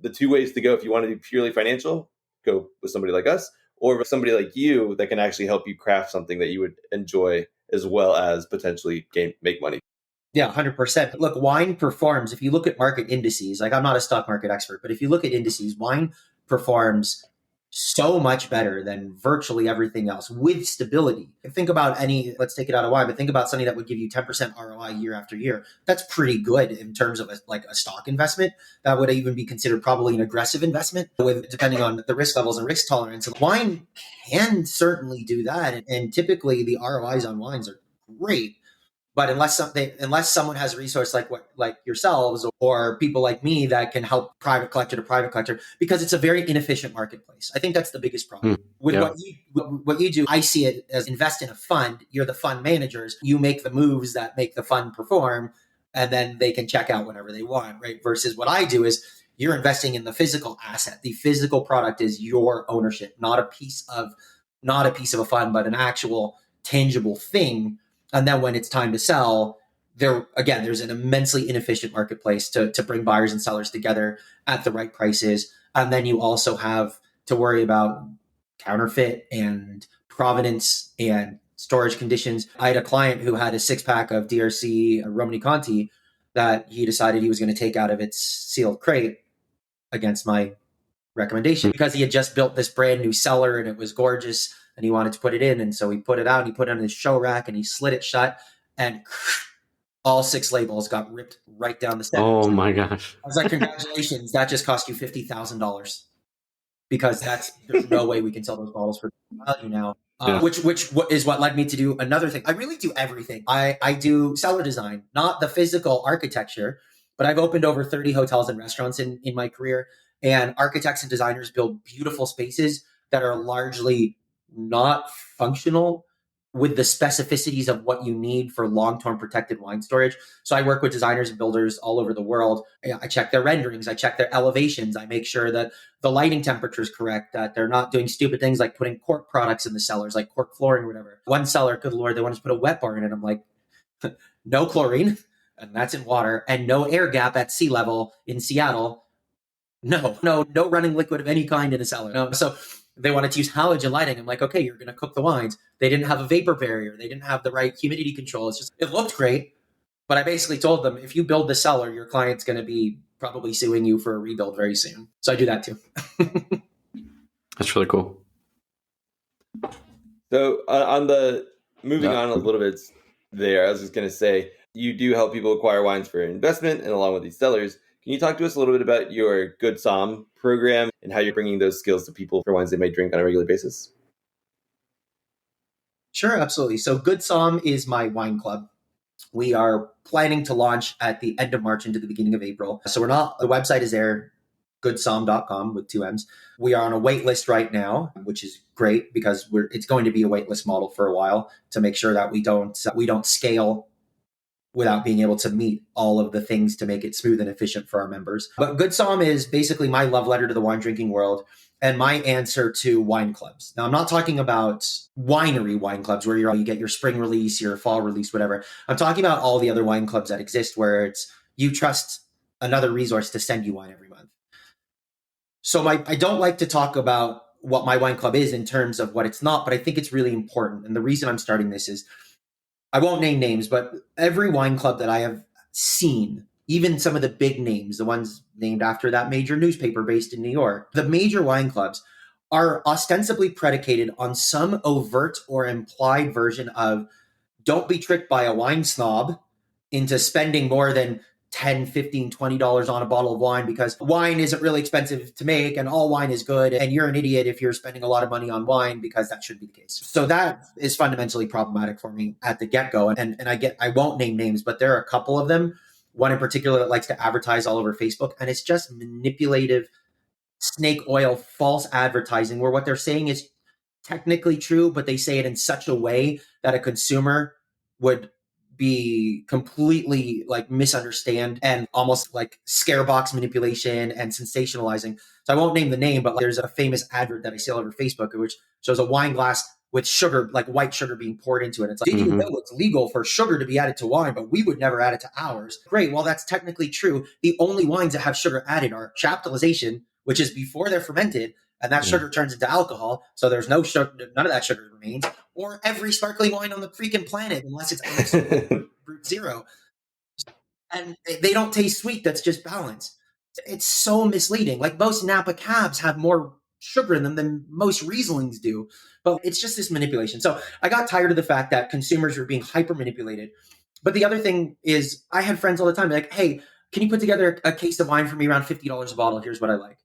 the two ways to go, if you want to do purely financial, go with somebody like us, or with somebody like you that can actually help you craft something that you would enjoy, as well as potentially make money. Yeah, 100%. Look, wine performs, if you look at market indices, like I'm not a stock market expert, but if you look at indices, wine performs so much better than virtually everything else with stability. Think about let's take it out of wine, but think about something that would give you 10% ROI year after year. That's pretty good in terms of a stock investment. That would even be considered probably an aggressive investment with depending on the risk levels and risk tolerance. Wine can certainly do that. And typically the ROIs on wines are great. But unless someone has a resource like yourselves or people like me that can help private collector to private collector, because it's a very inefficient marketplace. I think that's the biggest problem. With what you do, I see it as invest in a fund. You're the fund managers. You make the moves that make the fund perform, and then they can check out whenever they want, right? Versus what I do is you're investing in the physical asset. The physical product is your ownership, not a piece of a fund, but an actual tangible thing. And then when it's time to sell, there's an immensely inefficient marketplace to bring buyers and sellers together at the right prices. And then you also have to worry about counterfeit and provenance and storage conditions. I had a client who had a 6-pack of DRC Romani Conti that he decided he was going to take out of its sealed crate against my recommendation because he had just built this brand new cellar and it was gorgeous and he wanted to put it in. And so he put it out and he put it on his show rack and he slid it shut and all 6 labels got ripped right down the center. Oh my gosh. I was like, congratulations, that just cost you $50,000 because there's no way we can sell those bottles for value now. Which is what led me to do another thing. I really do everything. I do cellar design, not the physical architecture, but I've opened over 30 hotels and restaurants in my career. And architects and designers build beautiful spaces that are largely not functional with the specificities of what you need for long-term protected wine storage. So I work with designers and builders all over the world. I check their renderings. I check their elevations. I make sure that the lighting temperature is correct, that they're not doing stupid things like putting cork products in the cellars, like cork flooring or whatever. One cellar, good Lord, they want to put a wet bar in it. I'm like, no chlorine, and that's in water, and no air gap at sea level in Seattle. No running liquid of any kind in a cellar. No. So they wanted to use halogen lighting. I'm like, okay, you're going to cook the wines. They didn't have a vapor barrier. They didn't have the right humidity control. It looked great. But I basically told them, if you build the cellar, your client's going to be probably suing you for a rebuild very soon. So I do that too. That's really cool. So moving on a little bit there, I was just going to say, you do help people acquire wines for investment and along with these sellers. Can you talk to us a little bit about your Good Som program and how you're bringing those skills to people for wines they may drink on a regular basis? Sure, absolutely. So Good Som is my wine club. We are planning to launch at the end of March into the beginning of April. So the website is there, goodsom.com with 2 M's. We are on a wait list right now, which is great because it's going to be a wait list model for a while to make sure that we don't scale without being able to meet all of the things to make it smooth and efficient for our members. But Good Som is basically my love letter to the wine drinking world and my answer to wine clubs. Now, I'm not talking about winery wine clubs where you get your spring release, your fall release, whatever. I'm talking about all the other wine clubs that exist where you trust another resource to send you wine every month. So I don't like to talk about what my wine club is in terms of what it's not, but I think it's really important. And the reason I'm starting this is I won't name names, but every wine club that I have seen, even some of the big names, the ones named after that major newspaper based in New York, the major wine clubs are ostensibly predicated on some overt or implied version of don't be tricked by a wine snob into spending more than $10, $15, $20 on a bottle of wine because wine isn't really expensive to make and all wine is good. And you're an idiot if you're spending a lot of money on wine because that shouldn't be the case. So that is fundamentally problematic for me at the get-go. And I won't name names, but there are a couple of them. One in particular that likes to advertise all over Facebook. And it's just manipulative, snake oil, false advertising where what they're saying is technically true, but they say it in such a way that a consumer would be completely misunderstand and almost like scare box manipulation and sensationalizing. So I won't name the name, but there's a famous advert that I see all over Facebook, which shows a wine glass with sugar, like white sugar being poured into it. It's like, did you know it's legal for sugar to be added to wine, but we would never add it to ours? Great. Well, that's technically true. The only wines that have sugar added are chaptalization, which is before they're fermented, and that sugar turns into alcohol. So there's no sugar, none of that sugar remains. Or every sparkling wine on the freaking planet, unless it's absolute brute zero. And they don't taste sweet. That's just balance. It's so misleading. Like most Napa cabs have more sugar in them than most Rieslings do. But it's just this manipulation. So I got tired of the fact that consumers were being hyper manipulated. But the other thing is I had friends all the time like, hey, can you put together a case of wine for me around $50 a bottle? Here's what I like.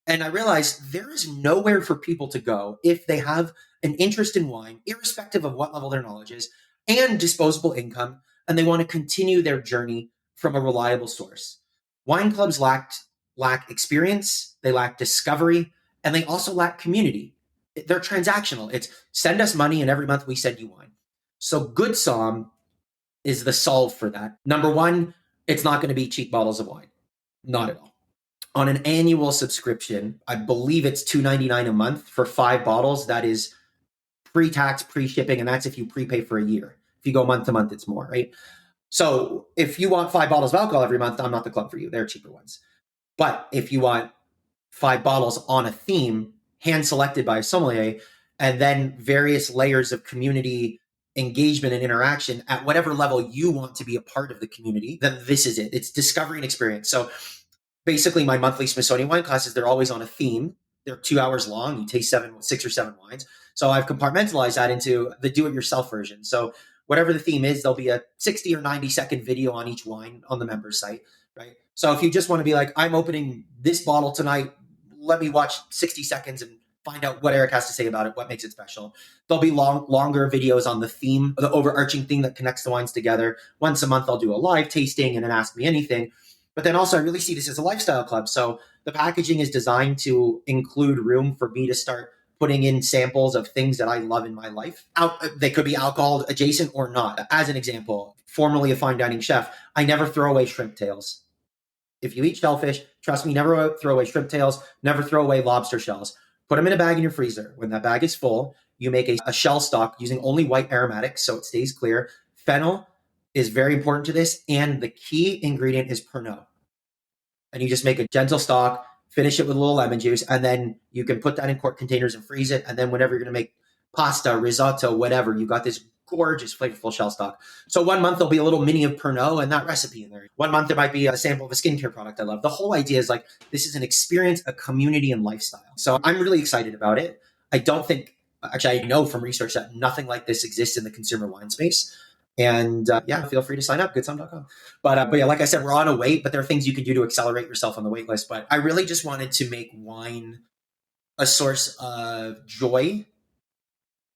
And I realized there is nowhere for people to go if they have an interest in wine, irrespective of what level their knowledge is, and disposable income, and they want to continue their journey from a reliable source. Wine clubs lack experience, they lack discovery, and they also lack community. They're transactional. It's send us money and every month we send you wine. So Good Som is the solve for that. Number one, it's not going to be cheap bottles of wine. Not at all. On an annual subscription, I believe it's $2.99 a month for 5 bottles. That is pre-tax, pre-shipping, and that's if you prepay for a year. If you go month to month, it's more, right? So if you want 5 bottles of alcohol every month, I'm not the club for you. They're cheaper ones. But if you want 5 bottles on a theme, hand-selected by a sommelier, and then various layers of community engagement and interaction at whatever level you want to be a part of the community, then this is it. It's discovery and experience. So basically my monthly Smithsonian wine classes, they're always on a theme. They're 2 hours long. You taste 6 or 7 wines. So I've compartmentalized that into the do-it-yourself version. So whatever the theme is, there'll be a 60 or 90-second video on each wine on the members site, right? So if you just want to be like, I'm opening this bottle tonight, let me watch 60 seconds and find out what Erik has to say about it, what makes it special. There'll be longer videos on the theme, the overarching thing that connects the wines together. Once a month, I'll do a live tasting and an Ask Me Anything. But then also I really see this as a lifestyle club. So the packaging is designed to include room for me to start putting in samples of things that I love in my life. They could be alcohol adjacent or not. As an example, formerly a fine dining chef, I never throw away shrimp tails. If you eat shellfish, trust me, never throw away shrimp tails, never throw away lobster shells. Put them in a bag in your freezer. When that bag is full, you make a shell stock using only white aromatics so it stays clear. Fennel is very important to this, and the key ingredient is Pernod. And you just make a gentle stock, finish it with a little lemon juice, and then you can put that in quart containers and freeze it. And then whenever you're going to make pasta, risotto, whatever, you've got this gorgeous, flavorful shell stock. So one month there'll be a little mini of Pernod and that recipe in there. One month there might be a sample of a skincare product I love. The whole idea is like, this is an experience, a community, and lifestyle. So I'm really excited about it. I know from research that nothing like this exists in the consumer wine space. And feel free to sign up, goodsom.com. But yeah, like I said, we're on a wait, but there are things you can do to accelerate yourself on the wait list. But I really just wanted to make wine a source of joy,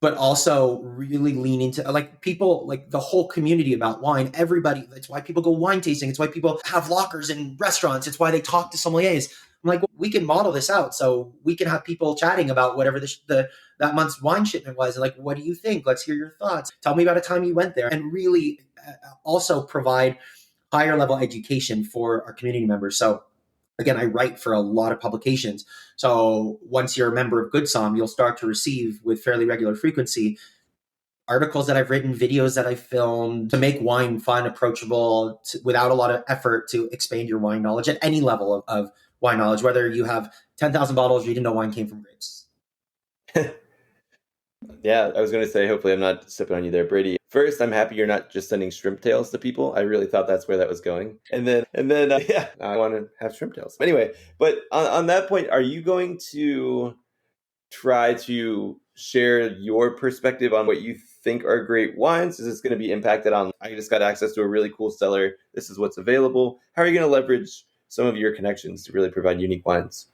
but also really lean into like people, like the whole community about wine. Everybody, that's why people go wine tasting. It's why people have lockers in restaurants. It's why they talk to sommeliers. I'm like, well, we can model this out. So we can have people chatting about whatever that month's wine shipment was. And like, what do you think? Let's hear your thoughts. Tell me about a time you went there. And really also provide higher level education for our community members. So again, I write for a lot of publications. So once you're a member of Good Som, you'll start to receive with fairly regular frequency articles that I've written, videos that I've filmed to make wine fun, approachable, without a lot of effort to expand your wine knowledge at any level of wine knowledge, whether you have 10,000 bottles or you didn't know wine came from grapes. Yeah, I was going to say, hopefully I'm not stepping on you there, Brady. First, I'm happy you're not just sending shrimp tails to people. I really thought that's where that was going. And then, I want to have shrimp tails. Anyway, but on that point, are you going to try to share your perspective on what you think are great wines? Is this going to be impacted on, I just got access to a really cool cellar, this is what's available? How are you going to leverage some of your connections to really provide unique wines?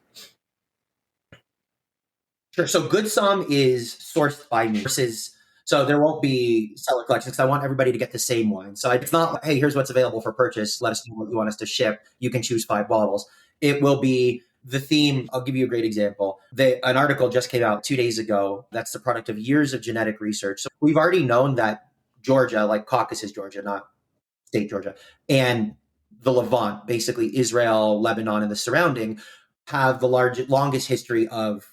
Sure. So Good Som is sourced by me. So there won't be seller collections because I want everybody to get the same wine. So it's not like, hey, here's what's available for purchase. Let us know what you want us to ship. You can choose 5 bottles. It will be the theme. I'll give you a great example. An article just came out 2 days ago. That's the product of years of genetic research. So we've already known that Georgia, like Caucasus, Georgia, not state Georgia, and the Levant, basically Israel, Lebanon, and the surrounding, have the longest history of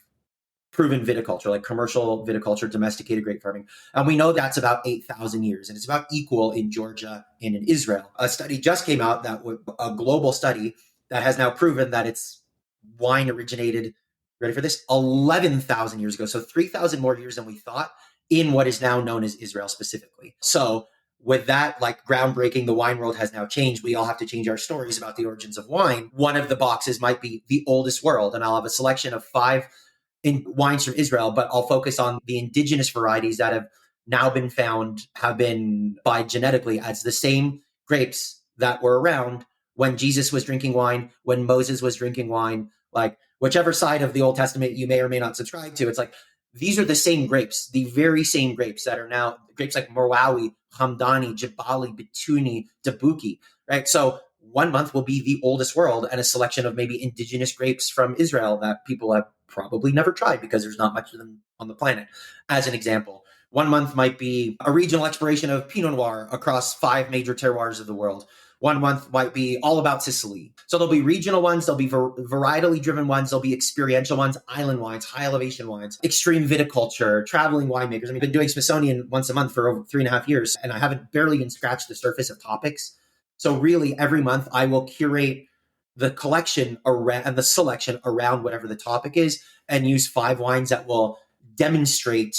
proven viticulture, like commercial viticulture, domesticated grape farming. And we know that's about 8,000 years. And it's about equal in Georgia and in Israel. A study just came out, a global study that has now proven that it's wine originated, ready for this, 11,000 years ago. So 3,000 more years than we thought in what is now known as Israel specifically. So with that, like groundbreaking, the wine world has now changed. We all have to change our stories about the origins of wine. One of the boxes might be the oldest world. And I'll have a selection of 5 in wines from Israel, but I'll focus on the indigenous varieties that have now been found, have been by genetically as the same grapes that were around when Jesus was drinking wine, when Moses was drinking wine, like whichever side of the Old Testament you may or may not subscribe to. It's like, these are the same grapes, the very same grapes that are now grapes like Morawi, Hamdani, Jabali, Bituni, Dabuki, right? So 1 month will be the oldest world and a selection of maybe indigenous grapes from Israel that people have probably never tried because there's not much of them on the planet, as an example. 1 month might be a regional exploration of Pinot Noir across 5 major terroirs of the world. 1 month might be all about Sicily. So there'll be regional ones, there'll be varietally driven ones, there'll be experiential ones, island wines, high elevation wines, extreme viticulture, traveling winemakers. I mean, I've been doing Smithsonian once a month for over 3.5 years, and I haven't barely even scratched the surface of topics. So really every month I will curate the collection around and the selection around whatever the topic is and use 5 wines that will demonstrate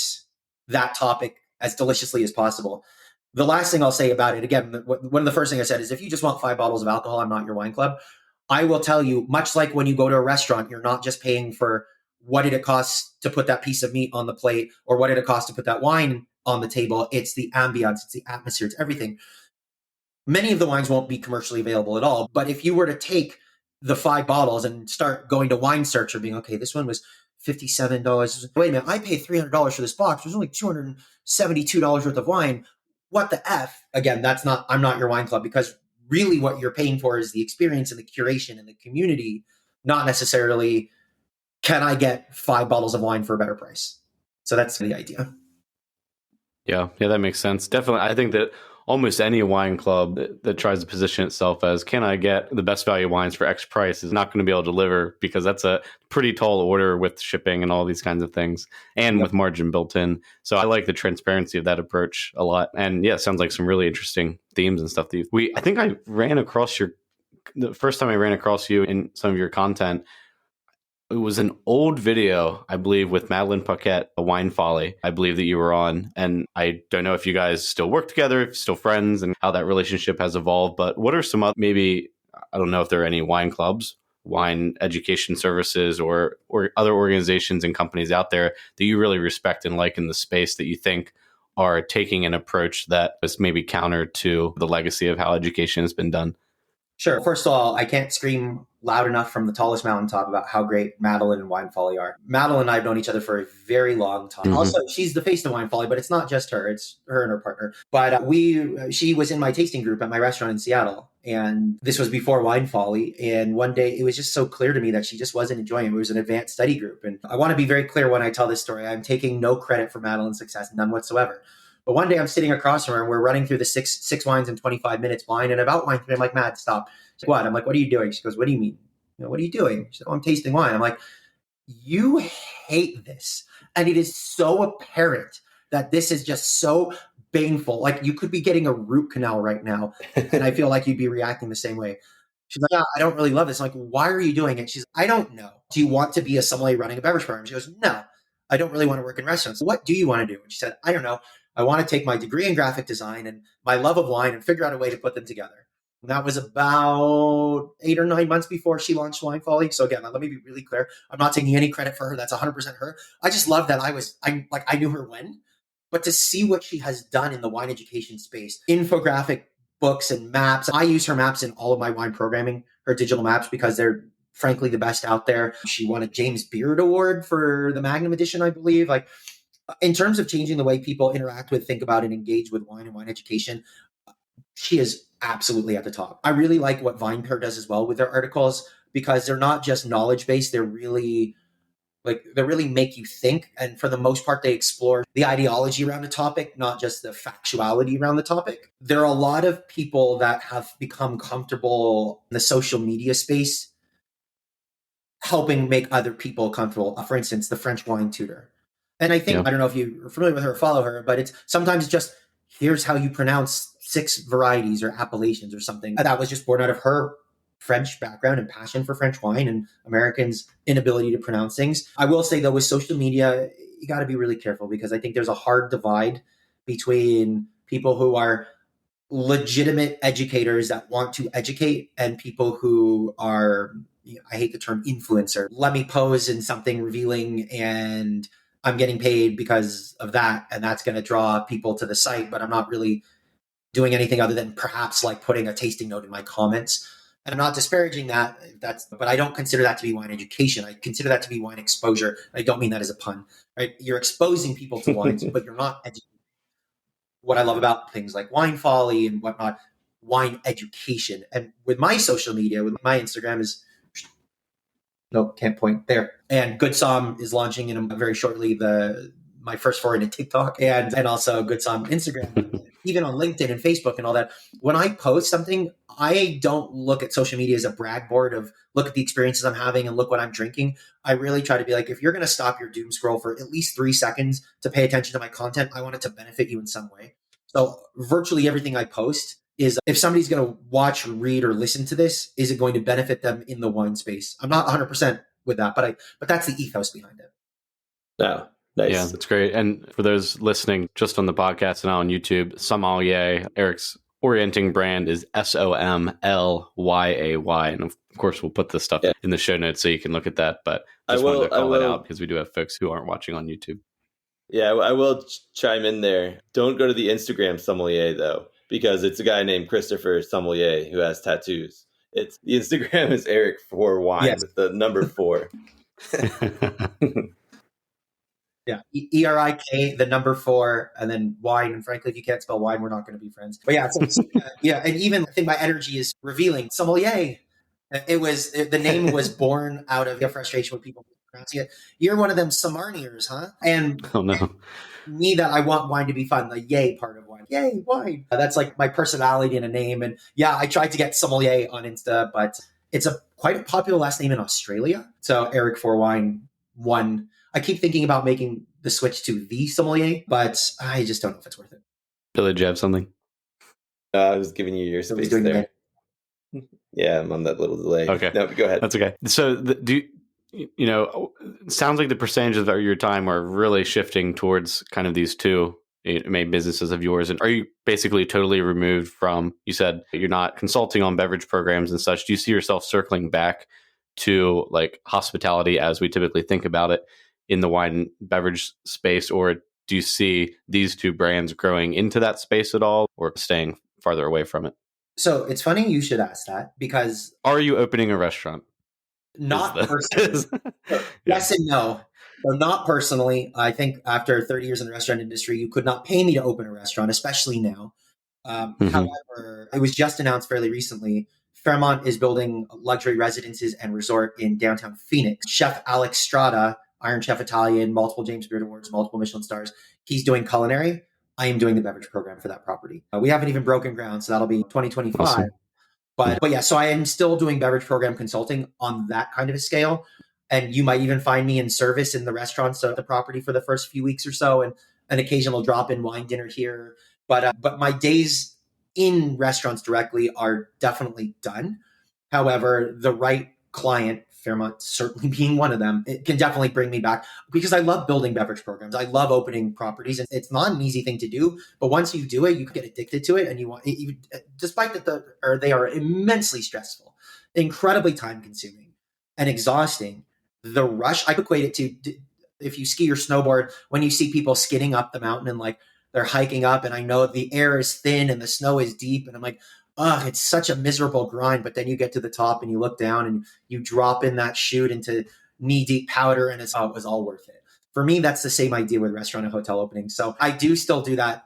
that topic as deliciously as possible. The last thing I'll say about it, again, one of the first things I said is if you just want 5 bottles of alcohol, I'm not your wine club. I will tell you, much like when you go to a restaurant, you're not just paying for what did it cost to put that piece of meat on the plate or what did it cost to put that wine on the table. It's the ambiance, it's the atmosphere, it's everything. Many of the wines won't be commercially available at all. But if you were to take the 5 bottles and start going to Wine Searcher being, okay, this one was $57. Wait a minute, I paid $300 for this box. There's only $272 worth of wine. What the F? Again, I'm not your wine club, because really what you're paying for is the experience and the curation and the community, not necessarily can I get 5 bottles of wine for a better price. So that's the idea. Yeah, that makes sense. Definitely. I think that almost any wine club that tries to position itself as, can I get the best value wines for X price, is not going to be able to deliver, because that's a pretty tall order with shipping and all these kinds of things, and with margin built in. So I like the transparency of that approach a lot. And yeah, it sounds like some really interesting themes and stuff. I think I ran across the first time I ran across you in some of your content. It was an old video, I believe, with Madeline Paquette, a Wine Folly, I believe that you were on. And I don't know if you guys still work together, if you're still friends, and how that relationship has evolved. But what are some other, maybe, I don't know if there are any wine clubs, wine education services, or other organizations and companies out there that you really respect and like in the space that you think are taking an approach that is maybe counter to the legacy of how education has been done? Sure. First of all, I can't scream loud enough from the tallest mountaintop about how great Madeline and Wine Folly are. Madeline and I have known each other for a very long time. Mm-hmm. Also, she's the face of Wine Folly, but it's not just her. It's her and her partner. But she was in my tasting group at my restaurant in Seattle. And this was before Wine Folly. And one day it was just so clear to me that she just wasn't enjoying it. It was an advanced study group. And I want to be very clear when I tell this story. I'm taking no credit for Madeline's success, none whatsoever. But one day I'm sitting across from her and we're running through the six wines in 25 minutes blind. And about wine 3, I'm like, Matt, stop. She's like, what? I'm like, what are you doing? She goes, what do you mean? What are you doing? She said, oh, I'm tasting wine. I'm like, you hate this. And it is so apparent that this is just so baneful. Like you could be getting a root canal right now. And I feel like you'd be reacting the same way. She's like, yeah, I don't really love this. I'm like, why are you doing it? She's like, I don't know. Do you want to be a sommelier running a beverage program? She goes, no, I don't really want to work in restaurants. What do you want to do? And she said, I don't know. I want to take my degree in graphic design and my love of wine and figure out a way to put them together. And that was about 8 or 9 months before she launched Wine Folly. So again, let me be really clear. I'm not taking any credit for her. That's 100% her. I just love that I knew her when, but to see what she has done in the wine education space, infographic books and maps. I use her maps in all of my wine programming, her digital maps, because they're frankly the best out there. She won a James Beard Award for the Magnum edition, I believe. Like in terms of changing the way people interact with, think about, and engage with wine and wine education, she is absolutely at the top. I really like what VinePair does as well with their articles, because they're not just knowledge-based. They're really make you think. And for the most part, they explore the ideology around a topic, not just the factuality around the topic. There are a lot of people that have become comfortable in the social media space, helping make other people comfortable. For instance, the French wine tutor. And I think, I don't know if you're familiar with her or follow her, but it's sometimes just, here's how you pronounce 6 varieties or appellations or something. That was just born out of her French background and passion for French wine and Americans' inability to pronounce things. I will say though, with social media, you got to be really careful, because I think there's a hard divide between people who are legitimate educators that want to educate and people who are, I hate the term influencer. Let me pose in something revealing and I'm getting paid because of that. And that's going to draw people to the site, but I'm not really doing anything other than perhaps like putting a tasting note in my comments. And I'm not disparaging that. But I don't consider that to be wine education. I consider that to be wine exposure. I don't mean that as a pun, right? You're exposing people to wines, but you're not educating. What I love about things like Wine Folly and whatnot, wine education. And with my social media, with my Instagram is, nope, can't point there. And Good Som is launching in very shortly my first foray into TikTok and also Good Som Instagram, even on LinkedIn and Facebook and all that. When I post something, I don't look at social media as a brag board of look at the experiences I'm having and look what I'm drinking. I really try to be like, if you're going to stop your doom scroll for at least 3 seconds to pay attention to my content, I want it to benefit you in some way. So virtually everything I post is if somebody's going to watch, read, or listen to this, is it going to benefit them in the wine space? I'm not 100% with that, but that's the ethos behind it. No. Nice. Yeah, that's great. And for those listening just on the podcast and on YouTube, SOMLYAY, Erik's orienting brand is SOMLYAY. And of course, we'll put this stuff in the show notes so you can look at that. But just wanted to call it out because we do have folks who aren't watching on YouTube. Yeah, I will chime in there. Don't go to the Instagram sommelier, though, because it's a guy named Christopher Sommelier who has tattoos. The Instagram is Erik for wine with the number 4. Yeah, ERIK, the number 4, and then wine. And frankly, if you can't spell wine, we're not going to be friends. But yeah, yeah, and even I think my energy is revealing. Sommelier. The name was born out of frustration with people pronouncing it. You're one of them Samarniers, huh? And oh no, me that I want wine to be fun. The yay part of wine, yay wine. That's like my personality in a name. And yeah, I tried to get Sommelier on Insta, but it's quite a popular last name in Australia. So Erik for wine 1. I keep thinking about making the switch to the sommelier, but I just don't know if it's worth it. Billy, did you have something? I was giving you your space there. Yeah, I'm on that little delay. Okay. No, go ahead. That's okay. So it sounds like the percentages of your time are really shifting towards kind of these two main businesses of yours. And are you basically totally removed from, you said you're not consulting on beverage programs and such. Do you see yourself circling back to like hospitality as we typically think about it in the wine and beverage space, or do you see these two brands growing into that space at all or staying farther away from it? So it's funny you should ask that because... Are you opening a restaurant? Not personally. Yes and no. So not personally. I think after 30 years in the restaurant industry, you could not pay me to open a restaurant, especially now. However, it was just announced fairly recently, Fairmont is building luxury residences and resort in downtown Phoenix. Chef Alex Strada, Iron Chef Italian, multiple James Beard Awards, multiple Michelin stars. He's doing culinary. I am doing the beverage program for that property. We haven't even broken ground, so that'll be 2025. Awesome. But yeah, so I am still doing beverage program consulting on that kind of a scale. And you might even find me in service in the restaurants at the property for the first few weeks or so, and an occasional drop in wine dinner here. But my days in restaurants directly are definitely done. However, the right client, Fairmont certainly being one of them, it can definitely bring me back because I love building beverage programs. I love opening properties, and it's not an easy thing to do. But once you do it, you get addicted to it, and you want, despite that, they are immensely stressful, incredibly time consuming, and exhausting. The rush, I equate it to if you ski or snowboard, when you see people skidding up the mountain and like they're hiking up, and I know the air is thin and the snow is deep, and I'm like, oh, it's such a miserable grind. But then you get to the top and you look down and you drop in that chute into knee-deep powder, and it was all worth it. For me, that's the same idea with restaurant and hotel openings. So I do still do that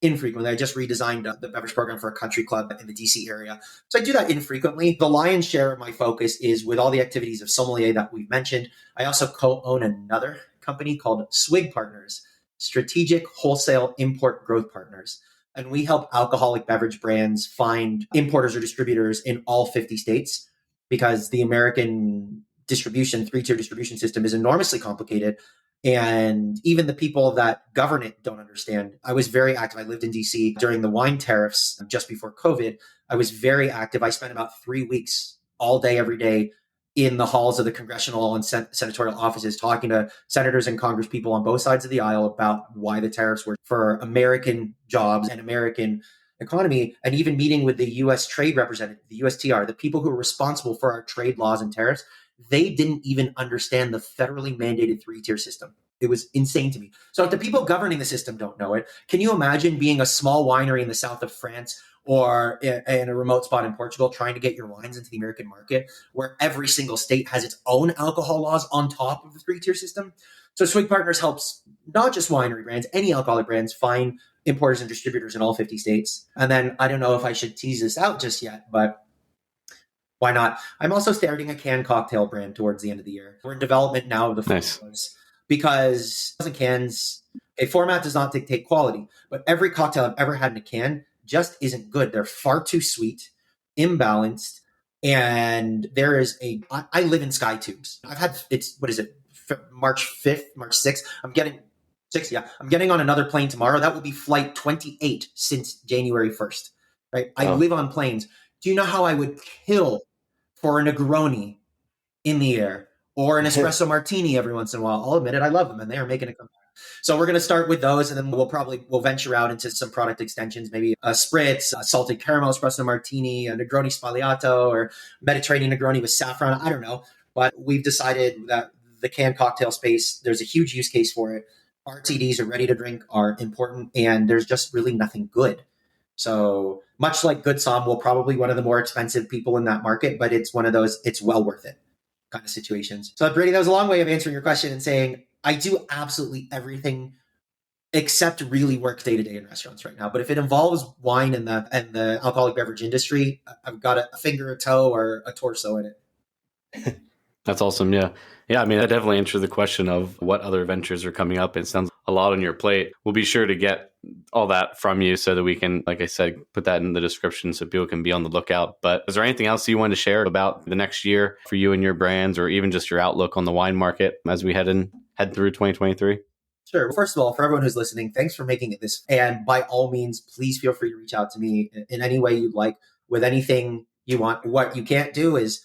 infrequently. I just redesigned the beverage program for a country club in the DC area. So I do that infrequently. The lion's share of my focus is with all the activities of Sommelier that we've mentioned. I also co-own another company called Swig Partners, Strategic Wholesale Import Growth Partners. And we help alcoholic beverage brands find importers or distributors in all 50 states because the American distribution, 3-tier distribution system is enormously complicated. And even the people that govern it don't understand. I was very active. I lived in DC during the wine tariffs just before COVID. I was very active. I spent about 3 weeks all day, every day in the halls of the congressional and senatorial offices talking to senators and congresspeople on both sides of the aisle about why the tariffs were for American jobs and American economy, and even meeting with the US trade representative, the USTR, the people who are responsible for our trade laws and tariffs, they didn't even understand the federally mandated 3-tier system. It was insane to me. So if the people governing the system don't know it, can you imagine being a small winery in the south of France or in a remote spot in Portugal trying to get your wines into the American market, where every single state has its own alcohol laws on top of the 3-tier system? So Swig Partners helps not just winery brands, any alcoholic brands find importers and distributors in all 50 states. And then I don't know if I should tease this out just yet, but why not? I'm also starting a canned cocktail brand towards the end of the year. We're in development now of the formulas because cans, a format does not dictate quality, but every cocktail I've ever had in a can just isn't good. They're far too sweet, imbalanced, and there is I live in Sky Tubes. I've had, what is it, March 5th, March 6th? I'm getting on another plane tomorrow. That will be flight 28 since January 1st, right? I live on planes. Do you know how I would kill for a Negroni in the air or an espresso martini every once in a while? I'll admit it, I love them, and they are making a comeback. So we're going to start with those, and then we'll venture out into some product extensions, maybe a spritz, a salted caramel espresso martini, a Negroni Sbagliato, or Mediterranean Negroni with saffron. I don't know, but we've decided that the canned cocktail space, there's a huge use case for it. RTDs or ready to drink are important, and there's just really nothing good. So much like Good Som, we're probably one of the more expensive people in that market, but it's one of those, it's well worth it kind of situations. So Brady, that was a long way of answering your question and saying, I do absolutely everything except really work day to day in restaurants right now. But if it involves wine and the alcoholic beverage industry, I've got a finger, a toe, or a torso in it. That's awesome. Yeah. Yeah. I mean, that definitely answered the question of what other ventures are coming up. It sounds a lot on your plate. We'll be sure to get all that from you so that we can, like I said, put that in the description so people can be on the lookout. But is there anything else you wanted to share about the next year for you and your brands, or even just your outlook on the wine market as we head through 2023? Sure. Well, first of all, for everyone who's listening, thanks for making it this. And by all means, please feel free to reach out to me in any way you'd like with anything you want. What you can't do is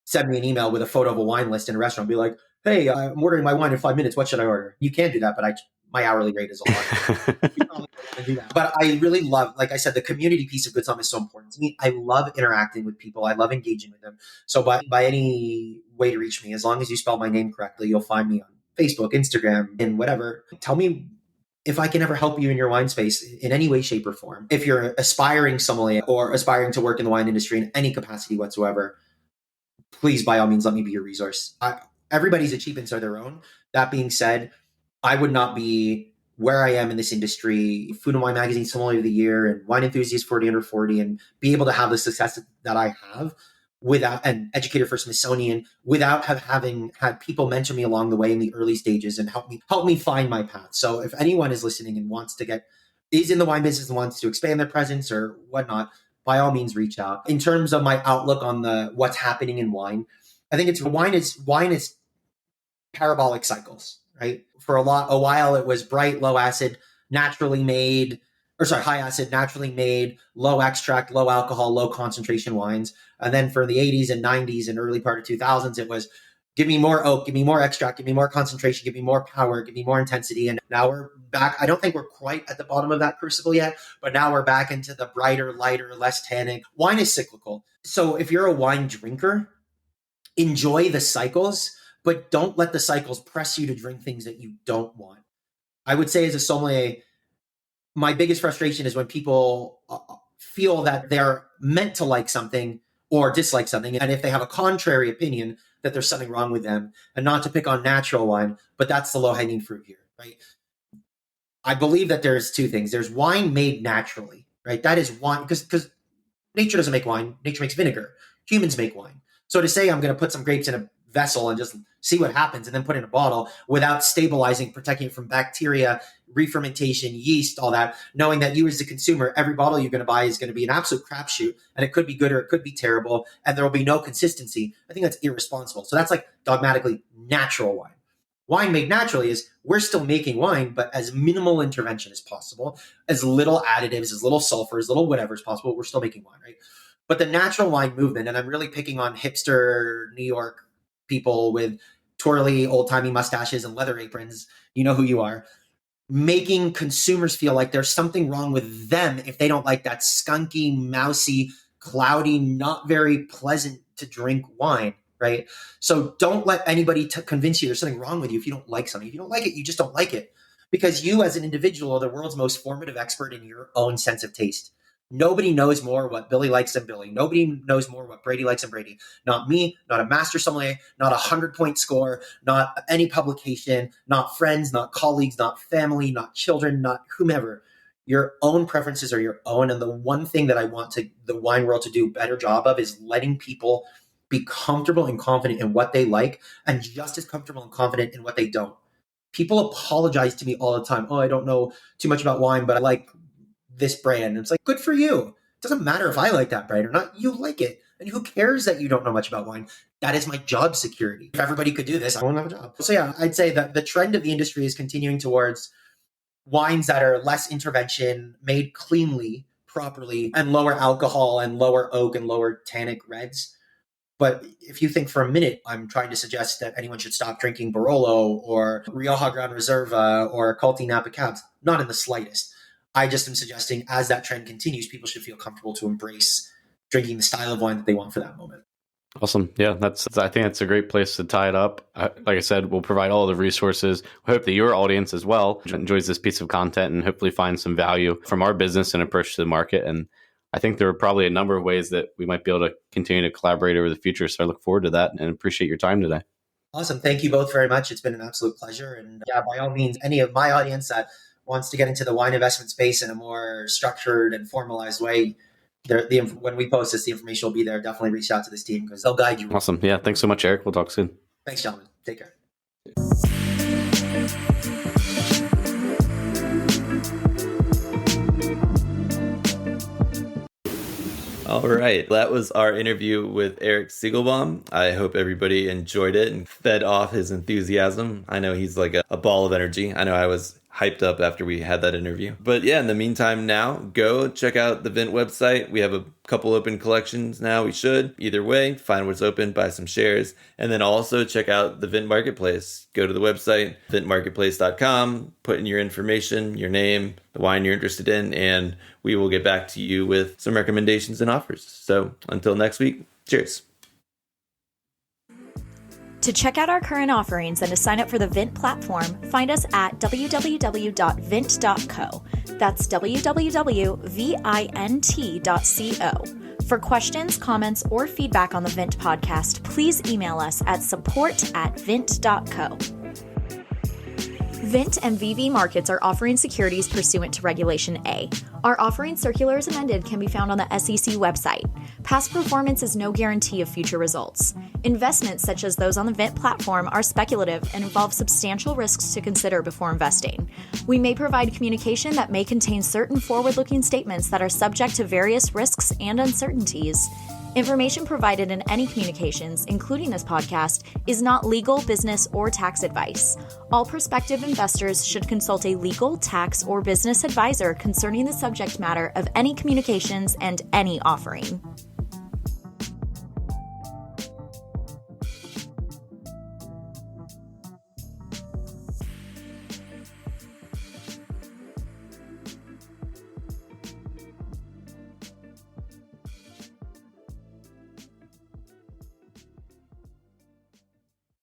send me an email with a photo of a wine list in a restaurant. Be like, hey, I'm ordering my wine in 5 minutes. What should I order? You can do that, but my hourly rate is a lot. You probably don't do that. But I really love, like I said, the community piece of Good Som is so important to me. I love interacting with people. I love engaging with them. So by any way to reach me, as long as you spell my name correctly, you'll find me on Facebook, Instagram, and whatever. Tell me if I can ever help you in your wine space in any way, shape, or form. If you're aspiring sommelier or aspiring to work in the wine industry in any capacity whatsoever, please, by all means, let me be your resource. Everybody's achievements are their own. That being said, I would not be where I am in this industry, Food and Wine Magazine Sommelier of the Year and Wine Enthusiast 40 Under 40, and be able to have the success that I have without an educator for Smithsonian, without having had people mentor me along the way in the early stages and help me find my path. So if anyone is listening and is in the wine business and wants to expand their presence or whatnot, by all means, reach out. In terms of my outlook on what's happening in wine, I think wine is parabolic cycles, right? For a while, it was bright, low acid, high acid, naturally made, low extract, low alcohol, low concentration wines. And then for the 80s and 90s and early part of 2000s, it was give me more oak, give me more extract, give me more concentration, give me more power, give me more intensity. And now we're back. I don't think we're quite at the bottom of that crucible yet, but now we're back into the brighter, lighter, less tannic. Wine is cyclical. So if you're a wine drinker, enjoy the cycles, but don't let the cycles press you to drink things that you don't want. I would say as a sommelier, my biggest frustration is when people feel that they're meant to like something or dislike something. And if they have a contrary opinion, that there's something wrong with them. And not to pick on natural wine, but that's the low-hanging fruit here, right? I believe that there's two things. There's wine made naturally, right? That is wine, because nature doesn't make wine. Nature makes vinegar. Humans make wine. So to say I'm going to put some grapes in a vessel and just see what happens and then put it in a bottle without stabilizing, protecting it from bacteria, re-fermentation, yeast, all that, knowing that you as the consumer, every bottle you're going to buy is going to be an absolute crapshoot, and it could be good or it could be terrible, and there will be no consistency. I think that's irresponsible. So that's like dogmatically natural wine. Wine made naturally is we're still making wine, but as minimal intervention as possible, as little additives, as little sulfur, as little whatever is possible, we're still making wine, right? But the natural wine movement, and I'm really picking on hipster New York people with twirly old-timey mustaches and leather aprons, you know who you are. making consumers feel like there's something wrong with them if they don't like that skunky, mousy, cloudy, not very pleasant to drink wine, right? So don't let anybody convince you there's something wrong with you if you don't like something. If you don't like it, you just don't like it. Because you as an individual are the world's most formative expert in your own sense of taste. Nobody knows more what Billy likes than Billy. Nobody knows more what Brady likes than Brady. Not me, not a master sommelier, not 100-point score, not any publication, not friends, not colleagues, not family, not children, not whomever. Your own preferences are your own. And the one thing that I want the wine world to do a better job of is letting people be comfortable and confident in what they like and just as comfortable and confident in what they don't. People apologize to me all the time. Oh, I don't know too much about wine, but I like this brand. And it's like, good for you. It doesn't matter if I like that brand or not. You like it. And who cares that you don't know much about wine? That is my job security. If everybody could do this, I won't have a job. So yeah, I'd say that the trend of the industry is continuing towards wines that are less intervention, made cleanly, properly, and lower alcohol and lower oak and lower tannic reds. But if you think for a minute, I'm trying to suggest that anyone should stop drinking Barolo or Rioja Gran Reserva or Culti Napa Cabs, not in the slightest. I just am suggesting as that trend continues, people should feel comfortable to embrace drinking the style of wine that they want for that moment. Awesome. Yeah, I think that's a great place to tie it up. Like I said, we'll provide all the resources. We hope that your audience as well enjoys this piece of content and hopefully finds some value from our business and approach to the market. And I think there are probably a number of ways that we might be able to continue to collaborate over the future. So I look forward to that and appreciate your time today. Awesome. Thank you both very much. It's been an absolute pleasure. And yeah, by all means, any of my audience that wants to get into the wine investment space in a more structured and formalized way, when we post this, the information will be there. Definitely reach out to this team because they'll guide you. Awesome. Yeah. Thanks so much, Erik. We'll talk soon. Thanks, gentlemen. Take care. All right. That was our interview with Erik Segelbaum. I hope everybody enjoyed it and fed off his enthusiasm. I know he's like a ball of energy. I know I was hyped up after we had that interview. But yeah, in the meantime now, go check out the Vint website. We have a couple open collections now. We should. Either way, find what's open, buy some shares. And then also check out the Vint Marketplace. Go to the website, vintmarketplace.com, put in your information, your name, the wine you're interested in, and we will get back to you with some recommendations and offers. So until next week, cheers. To check out our current offerings and to sign up for the Vint platform, find us at www.vint.co. That's www.vint.co. For questions, comments, or feedback on the Vint podcast, please email us at support@vint.co. Vint and VV Markets are offering securities pursuant to Regulation A. Our offering circular as amended can be found on the SEC website. Past performance is no guarantee of future results. Investments such as those on the Vint platform are speculative and involve substantial risks to consider before investing. We may provide communication that may contain certain forward-looking statements that are subject to various risks and uncertainties. Information provided in any communications, including this podcast, is not legal, business, or tax advice. All prospective investors should consult a legal, tax, or business advisor concerning the subject matter of any communications and any offering.